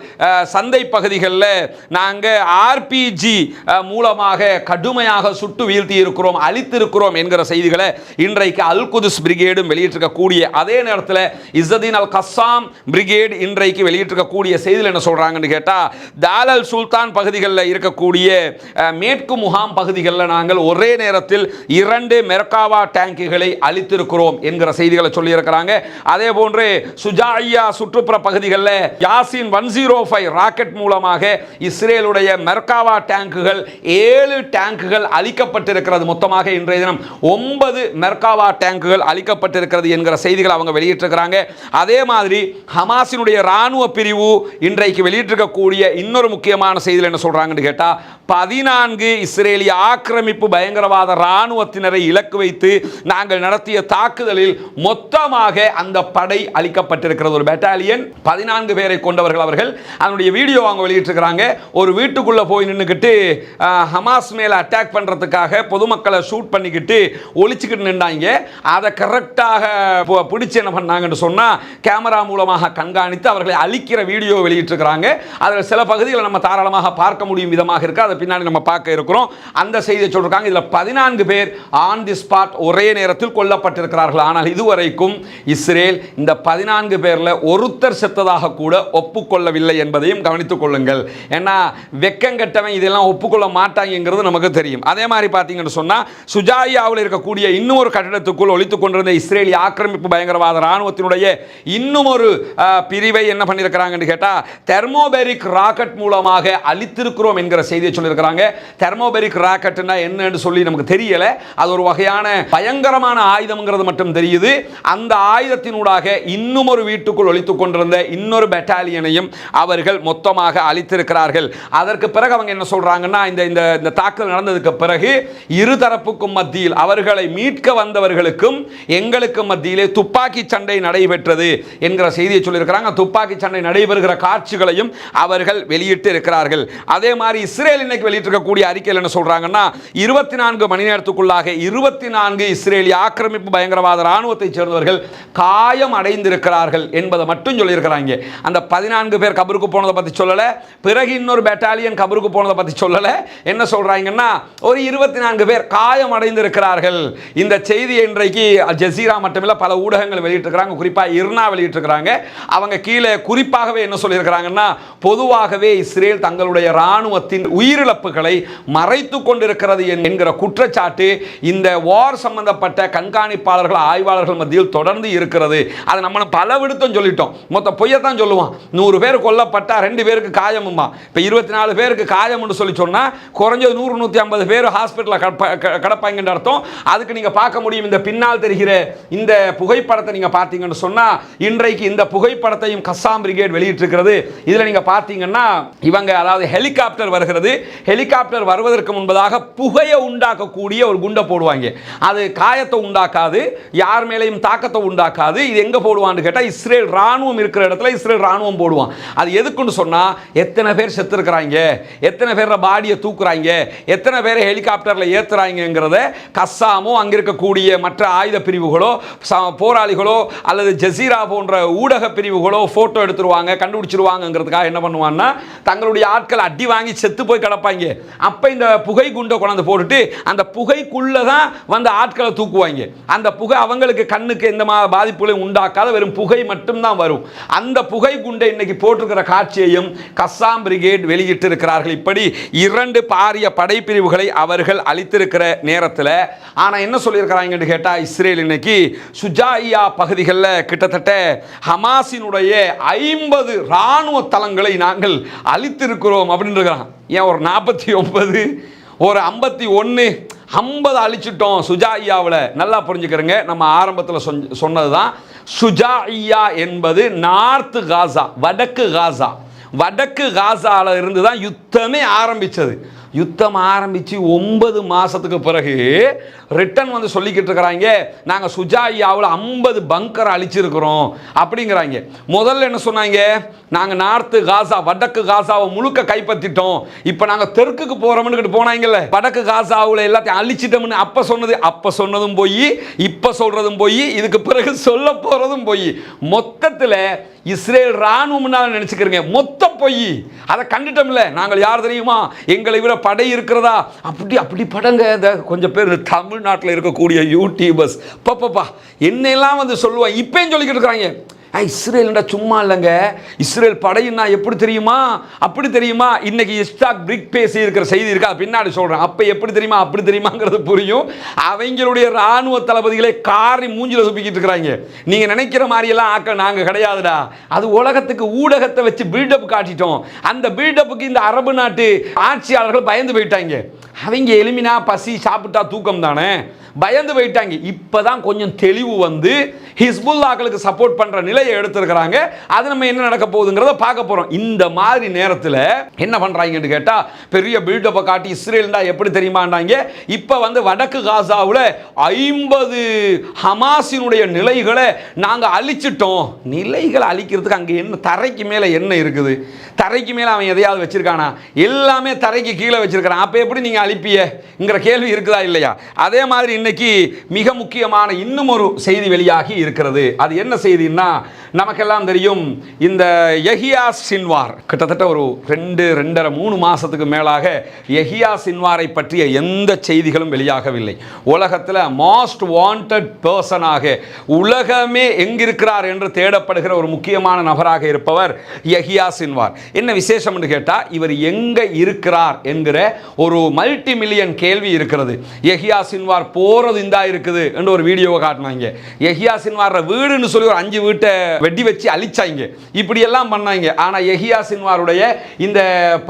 சந்தை பகுதிகளில் நாங்கள் RPG மூலமாக கடுமையாக சுட்டு வீழ்த்தி இருக்கிறோம், அழித்திருக்கிறோம் என்கிற செய்திகளை இன்றைக்கு அல் குதுஸ் பிரிகேடும் வெளியிட்டிருக்கக்கூடிய அதே நேரத்தில் இஸ்ஸதீன் அல் கஸ்ஸாம் பிரிகேட் இன்றைக்கு வெளியிட்டிருக்கக்கூடிய செய்தியில் என்ன சொல்றாங்கன்னு கேட்டால், தால் அல் சுல்தான் பகுதிகளில் இருக்கக்கூடிய மேற்கு முகாம் பகுதிகளில் நாங்கள் ஒரே நேரத்தில் 2 மெர்காவா டேங்குகளை அழித்திருக்கிறோம் என்கிற செய்திகளை சொல்லியிருக்கிறாங்க. அதே போன்று சுஜாயா சுற்றுப்புற பகுதிகளில் யாசின் 105 ராக்கெட் மூலமாக இஸ்ரேலுடைய மெர்காவா டேங்குகள் 7 டேங்குகள் அழிக்கப்பட்டிருக்கிறது. மொத்தமாக இன்றைய தினம் 9 மெர்காவா டேங்குகள் அழிக்கப்பட்டிருக்கிறது என்கிற செய்திகள் அவங்க வெளியிட்டிருக்கிறாங்க. அதே மாதிரி ஹமாஸினுடைய ராணுவ பிரிவு இன்றைக்கு வெளியிட்டிருக்கக்கூடிய இன்னொரு முக்கியமான செய்தியில் என்ன சொல்றாங்கன்னு கேட்டா, 14 இஸ்ரேலிய ஆக்கிரமிப்பு பயங்கரவாத இராணுவத்தினரை இலக்கு வைத்து நாங்கள் நடத்திய தாக்குதலில் மொத்தமாக அந்த படை அளிக்கப்பட்டிருக்கிறது. ஒரு பெட்டாலியன் 14 பேரை கொண்டவர்கள் அவர்கள். அதனுடைய வீடியோ அவங்க வெளியிட்டிருக்கிறாங்க. ஒரு வீட்டுக்குள்ள போய் நின்றுக்கிட்டு ஹமாஸ் மேல அட்டாக் பண்றதுக்காக பொதுமக்களை ஷூட் பண்ணிக்கிட்டு ஒளிச்சுக்கிட்டு நின்றாங்க. அதை கரெக்டாக பிடிச்சு என்ன பண்ணாங்கன்னு சொன்னா, கேமரா மூலமாக கண்காணித்து அவர்களை அழிக்கிற வீடியோ வெளியிட்டிருக்கிறாங்க. அதில் சில பகுதிகளை நம்ம தாராளமாக பார்க்க முடியும் விதமாக இருக்கு. அதை பின்னாடி நம்ம பார்க்க இருக்கிறோம். அந்த செய்தியை சொல்றாங்க. இதில் 14 பேர் ஆன் தி ஸ்பாட் ஒரே நேரத்தில் கொல்லப்பட்டிருக்கிறார்கள். ஆனால் இதுவரைக்கும் இஸ்ரேல் இந்த 14 பேர்ல ஒருத்தர் செத்ததாக கூட ஒப்புக்கொள்ளவில்லை என்பதையும் கவனித்துக் கொள்ளுங்கள். ஏன்னா வெக்கங்கட்டவன் இதெல்லாம் ஒப்புக்கொள்ள மாட்டாங்கிறது நமக்கு தெரியும். அதே மாதிரி பார்த்தீங்கன்னு சொன்னா, சுஜாயாவில் இருக்கக்கூடிய இன்னொரு கட்டிடத்துக்குள் ஒளித்துக் கொண்டிருந்த இஸ்ரேலிய ஆக்கிரமிப்பு பயங்கரவாத இராணுவத்தினுடைய இன்னும் ஒரு பிரிவை என்ன பண்ணியிருக்கிறாங்கன்னு கேட்டா, தெர்மோபேரிக் ராக்கெட் மூலமாக அழித்திருக்கிறோம் என்கிற செய்தியை சொல்லியிருக்கிறாங்க. தெர்மோபேரிக் ராக்கெட்னா என்னன்னு சொல்லி நமக்கு தெரியல. அது ஒரு வகையான பயங்கரமான ஆயுதம்ங்கிறது மட்டும் தெரியுது. அந்த ஆயுதத்தினூடாக இன்னும் ஒரு வீட்டுக்குள் ஒளித்துக் கொண்டிருந்த இன்னொரு பெட்டாலியனையும் அவர்கள் மொத்தமாக அழித்திருக்கிறார்கள். அதற்கு பிறகு அவங்க என்ன சொல்றாங்கன்னா, இந்த தாக்குதல் நடந்ததுக்கு பிறகு இருதரப்புக்கும் மத்தியில் அவர்களை மீட்க வந்தவர்களுக்கும் எங்களுக்கு மத்தியிலே துப்பாக்கி சண்டை நடைபெற்றது என்கிற செய்தியை சொல்லியிருக்கிறாங்க. துப்பாக்கி சண்டை நடைபெறுகிற காட்சிகளையும் அவர்கள் வெளியிட்டு இருக்கிறார்கள். அதே மாதிரி இஸ்ரேல் இன்னைக்கு வெளியிட்டிருக்கக்கூடிய அறிக்கையில் என்ன சொல்றாங்கன்னா, 24 மணி நேரத்துக்குள்ளாக 24 இஸ்ரேலிய ஆக்கிரமிப்பு பயங்கரவாத இராணுவத்தை சேர்ந்தவர்கள் காயம் அடைந்திருக்கிறார்கள் என்பதை மட்டும் சொல்லியிருக்கிறாங்க. அந்த 14 பேர் கபருக்கு போனதை பற்றி சொல்லல, பிறகு இன்னொரு பெட்டாலியன் கபருக்கு போனதை பற்றி சொல்லல. என்ன சொல்றாங்கன்னா, ஒரு 24 பேர் காயம் அடைந்திருக்கிறார்கள். இந்த செய்தியை இன்றைக்கு ஜசீரா மட்டுமில்ல பல ஊடகங்கள் வெளியிட்டிருக்கிறாங்க. குறிப்பாக இர்னா வெளியிட்டிருக்கிறாங்க. அவங்க கீழே குறிப்பாகவே என்ன சொல்லியிருக்கிறாங்கன்னா, பொதுவாகவே இஸ்ரேல் இஸ்ரேல் தங்களுடைய இராணுவத்தின் உயிரிழப்புகளை மறைத்து கொண்டிருக்கிறது என்கிற குற்றச்சாட்டு இந்த வார் சம்பந்தப்பட்ட கண்காணிப்பாளர்கள் ஆய்வாளர்கள் மத்தியில் தொடர்ந்து இருக்கிறது. அதை நம்ம பல விடுத்தம் சொல்லிட்டோம். மொத்த பொய்யத்தான் சொல்லுவான். 100 பேர் கொல்லப்பட்டா 2 பேருக்கு காயமுமா. இப்போ 24 பேருக்கு காயம்னு சொல்லி சொன்னா குறைஞ்சது 100-150 பேர் ஹாஸ்பிட்டலில் கிடப்பாங்கன்ற அர்த்தம். அதுக்கு நீங்க பார்க்க முடியும் இந்த பின்னால் தெரிகிற இந்த புகைப்படத்தை நீங்க பார்த்தீங்கன்னு சொன்னா, இன்றைக்கு இந்த புகைப்படத்தையும் கஸ்ஸாம் பிரிகேட் வெளியிட்டிருக்கிறது. இதுல நீங்க பார்த்தீங்கன்னா இவங்க அதாவது ஹெலிகாப்டர் வருகிறது. ஹெலிகாப்டர் வருவதற்கு முன்பதாக புகையை உண்டாக்கக்கூடிய ஒரு குண்டை போடுவாங்க. அது காயத்தை உண்டாக்காது, யார் மேலேயும் தாக்கத்தை உண்டாக்காது. இது எங்க போடுவான்னு கேட்டா இஸ்ரேல் ராணுவம் இருக்கிற இடத்துல இஸ்ரேல் ராணுவம் போடுவான். அது எதுக்குன்னு சொன்னா எத்தனை பேர் செத்து இருக்கிறாங்க, எத்தனை பேர் பாடியை தூக்குறாங்க, எத்தனை பேரை ஹெலிகாப்டர்ல ஏத்துறாங்கிறத கஸ்ஸாமோ அங்க இருக்கக்கூடிய மற்ற ஆயுத பிரிவுகளோ போராளிகளோ அல்லது ஜசீரா போன்ற ஊடக பிரிவுகளோ போட்டோ எடுத்துருவாங்க, கண்டுபிடிச்சிருவாங்கிறதுக்காக என்ன பண்ணுவான்னா தங்களுடைய ஆட்கள் அடி வாங்கி செத்து போய் கிடப்பாங்க. அப்ப இந்த புகை குண்டை கொண்டாந்து போட்டுட்டு அந்த புகைக்குள்ளதான் வந்து ஆட்களை தூக்குவாங்க. அந்த புகை அவங்களுக்கு கண்ணுக்கு எந்த பாதிப்புகளையும் உண்டாக்காத வெறும் புகை மட்டும்தான் வரும். அந்த புகை குண்டை இன்னைக்கு போட்டிருக்கிற காட்சியையும் கஸ்ஸாம் பிரிகேட் வெளியிட்டு இருக்கிறார்கள். இப்படி 2 பாரிய படைப்பிரிவுகளை அவர்கள் அளித்திருக்கிற நேரத்தில் ஆனா என்ன சொல்லியிருக்கிறாங்கன்னு கேட்டா இஸ்ரேல் இன்னைக்கு சுஜாயியா பகுதிகளில் கிட்டத்தட்ட ஹமாஸினுடைய 50 ராணுவ தளங்களை நாங்கள் அளித்திருக்கிறோம் அப்படின்னு இருக்கிறான். ஏன் ஒரு 49 ஒரு 51 50 அழிச்சிட்டோம் சுஜாயியாவில். நல்லா புரிஞ்சுக்கிறங்க, நம்ம ஆரம்பத்தில் சொன்னதுதான். சுஜாயியா என்பது நார்த் காசா, வடக்கு காசா. வடக்கு காசால இருந்து தான் யுத்தமே ஆரம்பிச்சது. யுத்தம் ஆரம்பிச்சு 9 மாசத்துக்கு பிறகு ரிட்டன் வந்து சொல்லிக்கிட்டு இருக்கிறாங்க, நாங்கள் சுஜாயியாவில் 50 பங்கர் அழிச்சிருக்கிறோம் அப்படிங்கிறாங்க. முதல்ல என்ன சொன்னாங்க, நாங்கள் நார்த்து காசா வடக்கு காசாவை முழுக்க கைப்பற்றிட்டோம், இப்போ நாங்கள் தெற்குக்கு போகிறோம்னு போனாங்கல்ல, வடக்கு காசாவில் எல்லாத்தையும் அழிச்சிட்டோம்னு அப்போ சொன்னதும் போய், இப்போ சொல்கிறதும் போய், இதுக்கு பிறகு சொல்ல போகிறதும் போய். மொத்தத்தில் இஸ்ரேல் ராணுவம்னா நினைச்சுக்கிறீங்க, மொத்த பொய். அதை கண்டுட்டோம்ல, நாங்கள் யார் தெரியுமா, எங்களை விட படை இருக்கிறதா, அப்படி படங்க. இந்த கொஞ்சம் பேர் தமிழ்நாட்டில் இருக்கக்கூடிய யூடியூபர்ஸ் பாப்பா என்னெல்லாம் வந்து சொல்லுவாங்க, இப்பயும் சொல்லிக்கிட்டு இருக்கிறாங்க. இஸ்ரேல்டா சும்மா இல்லைங்க, இஸ்ரேல் படையினா எப்படி தெரியுமா, அப்படி தெரியுமா. இன்னைக்கு இஸ்டாக் பிரிக் பேசி இருக்கிற செய்தி இருக்கா, பின்னாடி சொல்றேன். அப்ப எப்படி தெரியுமா, அப்படி தெரியுமாங்கிறது புரியும். அவங்களுடைய ராணுவ தளபதிகளை காரி மூஞ்சில துப்பிக்கிட்டு இருக்கிறாங்க. நீங்க நினைக்கிற மாதிரி எல்லாம் ஆக்க நாங்க கிடையாதுடா. அது உலகத்துக்கு ஊடகத்தை வச்சு பில்டப் காட்டிட்டோம். அந்த பில்டப்புக்கு இந்த அரபு நாட்டு ஆட்சியாளர்கள் பயந்து போயிட்டாங்க. அவங்க எலுமினா பசி சாப்பிட்டா தூக்கம் தானே, பயந்து போயிட்டாங்க. இப்பதான் கொஞ்சம் தெளிவு வந்து ஹிஸ்புல்லாக்களுக்கு சப்போர்ட் பண்ற நிலையை எடுத்திருக்கிறாங்க. அது நம்ம என்ன நடக்க போகுதுங்கிறத பார்க்க போறோம். இந்த மாதிரி நேரத்தில் என்ன பண்றாங்கன்னு கேட்டா, பெரிய பில்டப்பை காட்டி இஸ்ரேல்டா எப்படி தெரியுமாண்டாங்க. இப்ப வந்து வடக்கு காசாவில் 50 ஹமாஸினுடைய நிலைகளை நாங்க அழிச்சிட்டோம். நிலைகளை அழிக்கிறதுக்கு அங்க என்ன தரைக்கு மேல என்ன இருக்குது? தரைக்கு மேல அவன் எதையாவது வச்சிருக்கானா? எல்லாமே தரைக்கு கீழே வச்சிருக்கான். அப்ப எப்படி நீங்க அழிப்பியங்கிற கேள்வி இருக்குதா இல்லையா? அதே மாதிரி இன்னைக்கு மிக முக்கியமான இன்னும் ஒரு செய்தி வெளியாகி இருக்கிறது. அது என்ன செய்தின்னா, நமக்கெல்லாம் தெரியும், இந்த யஹியா சின்வார் கிட்டத்தட்ட ஒரு 2-2.5-3 மாசத்துக்கு மேலாக யஹியா சின்வாரை பற்றிய எந்த செய்திகளும் வெளியாகவில்லை. உலகத்தில் மோஸ்ட் வாண்டட் பர்சனாக உலகமே எங்கிருக்கிறார் என்று தேடப்படுகிற ஒரு முக்கியமான நபராக இருப்பவர் யஹியா சின்வார். என்ன விசேஷம் என்று கேட்டால், இவர் எங்க இருக்கிறார் என்கிற ஒரு மல்டி மில்லியன் கேள்வி இருக்கிறது. யஹியா சின்வார் போறது இந்தா இருக்குது என்று ஒரு வீடியோவை காட்டினாங்க. யஹியா சின்வார் வீடுன்னு சொல்லி ஒரு 5 வீட்டை வெட்டி வச்சு அழிச்சாங்க. இப்படி எல்லாம் பண்ணாங்க. ஆனா யஹியா சின்வாருடைய இந்த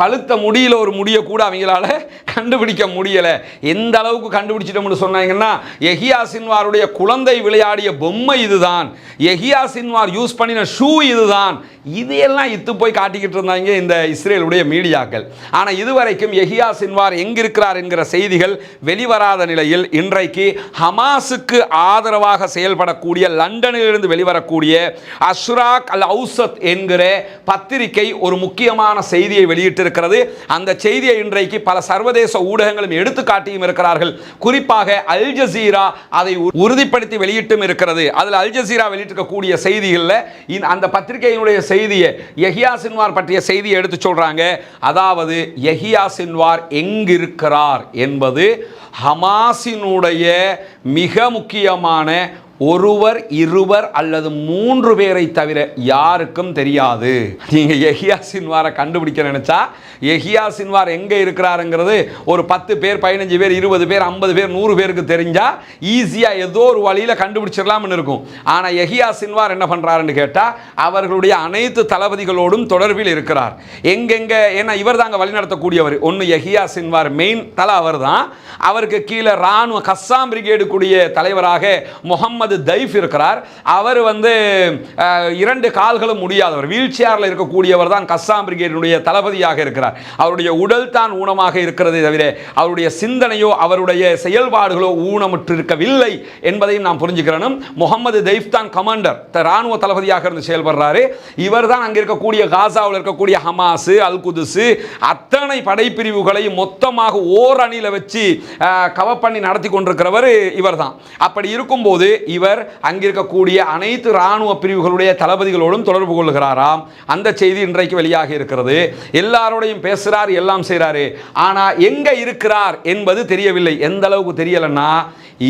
பழுத்த முடியில ஒரு முடிய கூட அவங்களால கண்டுபிடிக்க முடியல. எந்த அளவுக்கு கண்டுபிடிச்சிட்டோம்னு சொன்னாங்கன்னா, யஹியா சின்வாருடைய குழந்தை விளையாடிய பொம்மை இதுதான், யஹியா சின்வார் யூஸ் பண்ணின ஷூ இதுதான். இதையெல்லாம் இத்து போய் காட்டிக்கிட்டு இருந்தாங்க இந்த இஸ்ரேலுடைய மீடியாக்கள். ஆனா இதுவரைக்கும் யஹியா சின்வார் எங்கிருக்கிறார் என்கிற செய்திகள் வெளிவராத நிலையில் இன்றைக்கு ஹமாஸுக்கு ஆதரவாக செயல்படக்கூடிய லண்டனிலிருந்து வெளிவரக்கூடிய அஷ்ராக் அல் அவுசத் என்கிற பத்திரிகை ஒரு முக்கியமான செய்தியை வெளியிட்டிருக்கிறது. அந்த செய்தியை இன்றைக்கு பல சர்வதேச ஊடகங்களும் எடுத்து காட்டியும் இருக்கிறார்கள். குறிப்பாக அல் ஜசீரா அதை உறுதிப்படுத்தி வெளியிட்டும் இருக்கிறது. அதில் அல் ஜசீரா வெளியிட்டிருக்கக்கூடிய செய்திகளில் அந்த பத்திரிகையினுடைய செய்தியை, யஹியா சின்வார் பற்றிய செய்தியை எடுத்து சொல்றாங்க. அதாவது யஹியா சின்வார் எங்கிருக்கிறார் என்பது ஹமாஸினுடைய மிக முக்கியமான ஒருவர், இருவர் அல்லது 3 பேரை தவிர யாருக்கும் தெரியாது. நீங்க யஹ்யா சின்வாரை கண்டுபிடிக்க நினைச்சா யஹ்யா சின்வார் எங்க இருக்கிறாருங்கிறது ஒரு 10 பேர், 15 பேர், 20 பேர், 50 பேர், 100 பேருக்கு தெரிஞ்சா ஈஸியா ஏதோ ஒரு வழியில கண்டுபிடிச்சிடலாம்னு இருக்கும். ஆனா யஹ்யா சின்வார் என்ன பண்றாருன்னு கேட்டா அவர்களுடைய அனைத்து தளபதிகளோடும் தொடர்பில் இருக்கிறார். எங்கெங்க, ஏன்னா இவர் தாங்க வழி நடத்தக்கூடியவர். ஒன்னு யஹ்யா சின்வார் மெயின் தலை அவர் தான். அவருக்கு கீழே ராணுவ கஸ்ஸாம் பிரிகேடு கூடிய தலைவராக முகமது தைஃப் இருக்கிறார். அவர் 2 கால்களும் முடியாதவர், வீல் சேர்ல இருக்கக்கூடியவர் தான் கஸ்ஸாம் பிரிகேடுடைய தளபதியாக இருக்கிறார். அவருடைய உடல் தான் ஊனமாக இருக்கிறதே தவிர அவருடைய சிந்தனையோ அவருடைய செயல்பாடுகளோ ஊனமுற்று இருக்கவில்லை என்பதையும் நாம் புரிஞ்சுக்கிறோம். முகமது தைஃப் தான் கமாண்டர், ராணுவ தளபதியாக இருந்து செயல்படுறாரு. இவர் தான் அங்கே இருக்கக்கூடிய காசாவில் இருக்கக்கூடிய ஹமாஸ், அல் குதுஸ் அத்தனை படைப்பிரிவுகளையும் மொத்தமாக ஓர் அணியில வச்சு கவர் பண்ணி நடத்தி கொண்டிருக்கிறவர் இவர் தான். அப்படி இருக்கும்போது இவர் அங்கிருக்கக்கூடிய அனைத்து ராணுவ பிரிவுகளுடைய தளபதிகளோடும் தொடர்பு கொள்கிறாராம். அந்த செய்தி இன்றைக்கு வெளியாக இருக்கிறது. எல்லாரோடையும் பேசுறார், எல்லாம் செய்றாரு. ஆனா எங்க இருக்கிறார் என்பது தெரியவில்லை. எந்த அளவுக்கு தெரியலன்னா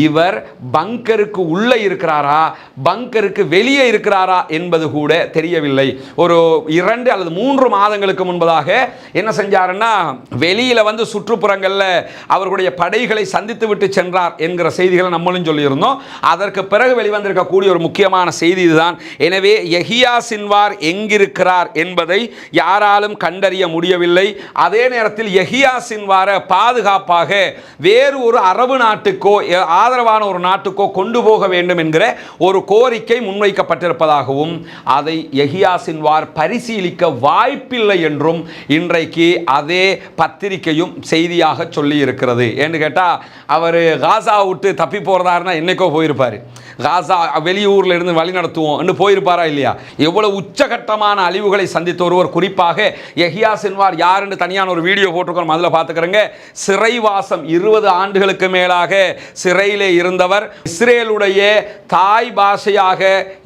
இவர் பங்கருக்கு உள்ள இருக்கிறாரா, பங்கருக்கு வெளியே இருக்கிறாரா என்பது கூட தெரியவில்லை. ஒரு 2 அல்லது 3 மாதங்களுக்கு முன்பதாக என்ன செஞ்சாருன்னா வெளியில சுற்றுப்புறங்கள்ல அவர்களுடைய படைகளை சந்தித்து விட்டு சென்றார் என்கிற செய்திகளை நம்மளும் சொல்லியிருந்தோம். அதற்கு பிறகு வெளிவந்திருக்கக்கூடிய ஒரு முக்கியமான செய்தி இதுதான். எனவே யஹ்யா சின்வார் எங்கிருக்கிறார் என்பதை யாராலும் கண்டறிய முடியவில்லை. அதே நேரத்தில் யஹ்யா சின்வாரை பாதுகாப்பாக வேறு ஒரு அரபு நாட்டுக்கோ ஆதரவான ஒரு நாட்டுக்கோ கொண்டு போக வேண்டும் என்கிற ஒரு கோரிக்கை முன்வைக்கப்பட்டிருப்பதாகவும் அதை யஹ்யா சின்வார் பரிசீலிக்க வாய்ப்பில்லை என்றும் இன்றைக்கு அதே பத்திரிகையும் செய்தியாக சொல்லி இருக்கிறது. ஏன்னு கேட்டா அவர் காசா விட்டு தப்பி போறதாருன்னா என்னைக்கோ போயிருப்பாரு. காசா வெளியூர்ல இருந்து வழி நடத்துவோம் போயிருப்பாரா இல்லையா? எவ்வளவு உச்சகட்டமான அழிவுகளை சந்தித்த ஒருவர். குறிப்பாக யஹ்யா சின்வார் யார் என்று தனியான ஒரு வீடியோ போட்டிருக்கோம், அதில் பார்த்துக்கிறேங்க. சிறைவாசம் 20 ஆண்டுகளுக்கு மேலாக சிறையிலே இருந்தவர். இஸ்ரேலுடைய தாய் பாஷையாக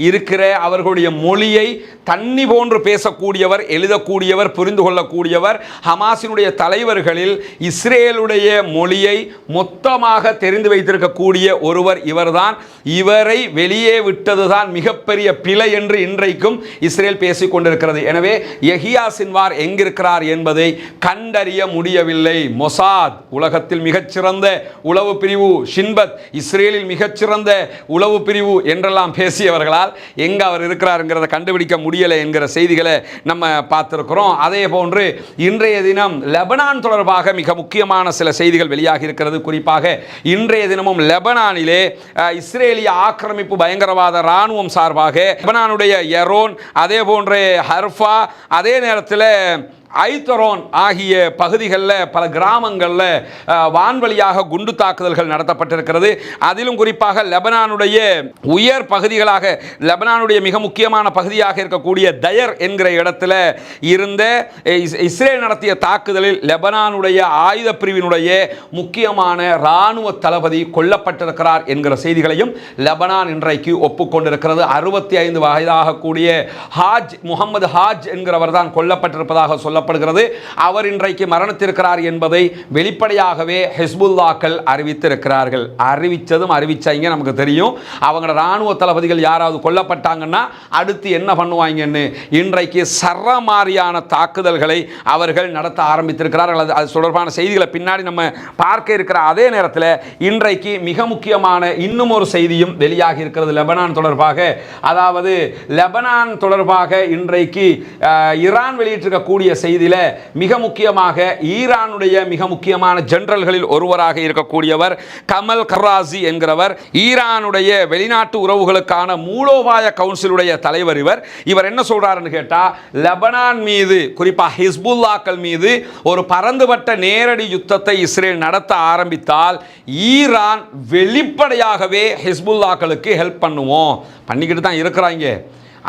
இருக்கிற அவர்களுடைய மொழியை தண்ணி போன்று பேசக்கூடியவர், எழுதக்கூடியவர், புரிந்து கொள்ளக்கூடியவர். ஹமாஸினுடைய தலைவர்களில் இஸ்ரேலுடைய மொழியை மொத்தமாக தெரிந்து வைத்திருக்கக்கூடிய ஒருவர் இவர்தான். இவரை வெளியே விட்டதுதான் மிகப்பெரிய பிழை என்று இன்றைக்கும் இஸ்ரேல் பேசிக் கொண்டிருக்கிறது. எனவே யஹ்யா சின்வார் எங்கிருக்கிறார் என்பதை கண்டறிய முடியவில்லை. மொசாத் உலகத்தில் மிகச்சிறந்த உளவு பிரிவு, ஷின்பத் இஸ்ரேலில் மிகச்சிறந்த உளவு பிரிவு என்றெல்லாம் பேசியவர்களால் எங்க அவர் இருக்கிறாருங்கிறத கண்டுபிடிக்க முடியலை என்கிற செய்திகளை நம்ம பார்த்திருக்கிறோம். அதே போன்று இன்றைய தினம் லெபனான் தொடர்பாக மிக முக்கியமான சில செய்திகள் வெளியாகி இருக்கிறது. குறிப்பாக இன்றைய தினமும் லெபனானிலே இஸ்ரேலிய ஆக்கிரமிப்பு பயங்கரவாத ராணுவம் சார்பாக லெபனானுடைய யரோன், அதே போன்று ஹர்ஃபா, அதே நேரத்தில் ஐத்தரோன் ஆகிய பகுதிகளில் பல கிராமங்களில் வான்வழியாக குண்டு தாக்குதல்கள் நடத்தப்பட்டிருக்கிறது. அதிலும் குறிப்பாக லெபனானுடைய உயர் பகுதிகளாக, லெபனானுடைய மிக முக்கியமான பகுதியாக இருக்கக்கூடிய தயர் என்கிற இடத்துல இருந்த இஸ்ரேல் நடத்திய தாக்குதலில் லெபனானுடைய ஆயுத பிரிவினுடைய முக்கியமான இராணுவ தளபதி கொல்லப்பட்டிருக்கிறார் என்கிற செய்திகளையும் லெபனான் இன்றைக்கு ஒப்புக்கொண்டிருக்கிறது. 65 வயதாக கூடிய ஹாஜ், முகமது ஹாஜ் என்கிறவர் தான் கொல்லப்பட்டிருப்பதாக சொல்ல சொல்லப்படுகிறது. அவர் இன்றைக்கு மரணித்திருக்கிறார் என்பதை வெளிப்படையாகவே ஹிஸ்புல்லாக்கள் அறிவித்திருக்கிறார்கள். அறிவிச்சதும் அறிவிச்சாங்க நமக்கு தெரியும். அவங்க ராணுவ தளபதிகள் யாராவது கொல்லப்பட்டாங்கன்னா அடுத்து என்ன பண்ணுவாங்கன்னு இன்றைக்கு சரமாரியான தாக்குதல்களை அவர்கள் நடத்த ஆரம்பித்திருக்கிறார்கள். அது தொடர்பான செய்திகளை பின்னாடி நம்ம பார்க்க இருக்கிற அதே நேரத்தில் இன்றைக்கு மிக முக்கியமான இன்னும் ஒரு செய்தியும் வெளியாகி இருக்கிறது லெபனான் தொடர்பாக. அதாவது லெபனான் தொடர்பாக இன்றைக்கு ஈரான் வெளியிட்டிருக்கக்கூடிய செய்தியில மிக முக்கியமாக ஈரானுடைய மிக முக்கியமான ஜெனரல்களில் ஒருவராக இருக்கக்கூடியவர் கமல் கர்ராசி என்கிறவர் ஈரானுடைய வெளிநாட்டு உறவுகளுக்கான மூலோபாய கவுன்சிலுடைய தலைவர். இவர் என்ன சொல்றாருன்னு கேட்டா, லெபனான் மீது குறிப்பாக ஹிஸ்புல்லாக்கள் மீது ஒரு பரந்துபட்ட நேரடி யுத்தத்தை இஸ்ரேல் நடத்த ஆரம்பித்தால் ஈரான் வெளிப்படையாகவே ஹிஸ்புல்லாக்களுக்கு ஹெல்ப் பண்ணுவோம், பண்ணிக்கிட்டு தான் இருக்கிறாங்க.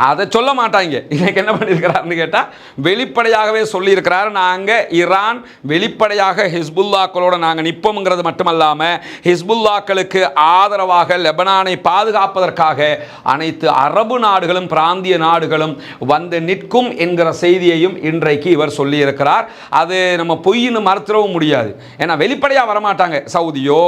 அதை சொல்ல மாட்டாங்க. இன்னைக்கு என்ன பண்ணியிருக்கிறாருன்னு கேட்டால் வெளிப்படையாகவே சொல்லியிருக்கிறார், நாங்கள் ஈரான் வெளிப்படையாக ஹிஸ்புல்லாக்களோட நாங்கள் நிற்போம்ங்கிறது மட்டுமல்லாமல் ஹிஸ்புல்லாக்களுக்கு ஆதரவாக லெபனானை பாதுகாப்பதற்காக அனைத்து அரபு நாடுகளும் பிராந்திய நாடுகளும் வந்து நிற்கும் என்கிற செய்தியையும் இன்றைக்கு இவர் சொல்லியிருக்கிறார். அது நம்ம பொய்ன்னு மறுத்துடவும் முடியாது. ஏன்னா வெளிப்படையாக வரமாட்டாங்க, சவுதியோ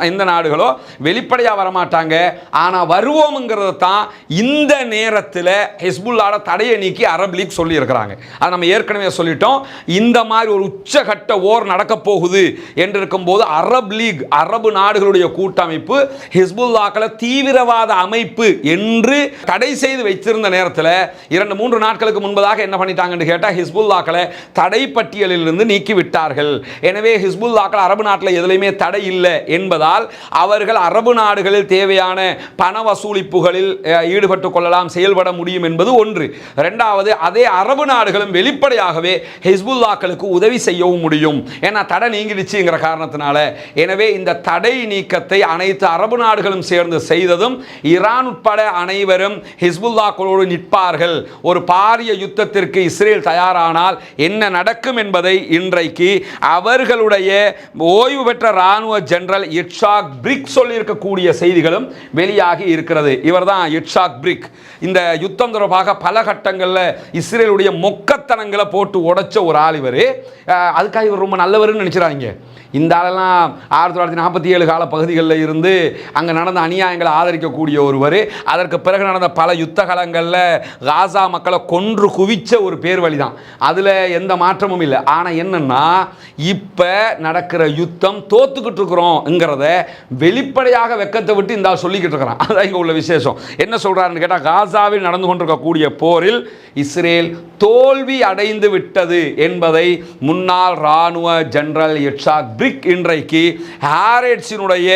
எந்த நாடுகளோ வெளிப்படையாக வரமாட்டாங்க. ஆனால் வருவோம்ங்கிறது தான் இந்த நேரத்தில் ஹிஸ்புல்லாட தடையை நீக்கி அரபு லீக் சொல்லி இருக்கிறாங்க. அதை நம்ம ஏற்கனவே சொல்லிட்டோம். இந்த மாதிரி ஒரு உச்சகட்ட ஓர் நடக்க போகுது என்று இருக்கும்போது அரபு லீக், அரபு நாடுகளுடைய கூட்டமைப்பு ஹிஸ்புல்லாக்களை தீவிரவாத அமைப்பு என்று தடை செய்து வைத்திருந்த நேரத்தில் 2-3 நாட்களுக்கு முன்பதாக என்ன பண்ணிட்டாங்கன்னு கேட்டால் ஹிஸ்புல்லாக்களை தடை பட்டியலில் இருந்து நீக்கி விட்டார்கள். எனவே ஹிஸ்புல்லாக்கள் அரபு நாட்டில் எதுலையுமே தடை இல்லை என்பதால் அவர்கள் அரபு நாடுகளில் தேவையான பண வசூலிப்புகளில் ஈடுபட்டுக் கொள்ளலாம், செயல்பட முடியும் என்பது ஒன்று. இரண்டாவது, அதே அரபு நாடுகளும் வெளிப்படையாகவே ஹிஸ்புல்லாக்களுக்கு உதவி செய்யவும் முடியும். ஏன்னா தடை நீங்கிடுச்சுங்கிற காரணத்தினால. எனவே இந்த தடை நீக்கத்தை அனைத்து அரபு நாடுகளும் சேர்ந்து செய்ததும் ஈரான் உட்பட அனைவரும் ஹிஸ்புல்லாக்களோடு நிற்பார்கள். ஒரு பாரிய யுத்தத்திற்கு இஸ்ரேல் தயாரானால் என்ன நடக்கும் என்பதை இன்றைக்கு அவர்களுடைய ஓய்வு பெற்ற ராணுவ ஜெனரல் இட்சாக் பிரிக் சொல்லியிருக்கக்கூடிய செய்திகளும் வெளியாகி இருக்கிறது. இவர் தான் இட்சாக் பிரிக். இந்த யுத்தம் தொடர்பாக பல கட்டங்களில் இஸ்ரேலுடைய மொக்கத்தனங்களை போட்டு உடைச்ச ஒரு ஆள் இவர். அதுக்காக இவர் ரொம்ப நல்லவர்னு நினைச்சிடாதீங்க. இந்த ஆளெல்லாம் 1947 கால பகுதிகளில் இருந்து அங்கே நடந்த அநியாயங்களை ஆதரிக்கக்கூடிய ஒருவர். அதற்கு பிறகு நடந்த பல யுத்த காலங்களில் காசா மக்களை கொன்று குவிச்ச ஒரு பேர் வழி தான். அதில் எந்த மாற்றமும் இல்லை. ஆனால் என்னென்னா இப்போ நடக்கிற யுத்தம் தோத்துக்கிட்டு இருக்கிறோங்கிறத வெளிப்படையாக வெக்கத்தை விட்டு இந்த ஆள் சொல்லிக்கிட்டு இருக்கிறான். அதான் இங்கே உள்ள விசேஷம். என்ன சொல்கிறாருன்னு கேட்டால், காசாவில் நடந்து கொண்டிருக்கக்கூடிய போரில் இஸ்ரேல் தோல்வி அடைந்து விட்டது என்பதை முன்னாள் இராணுவ ஜெனரல் இட்சாக் பிரிக் இன்றைக்கு ஹாரெட்ஸினுடைய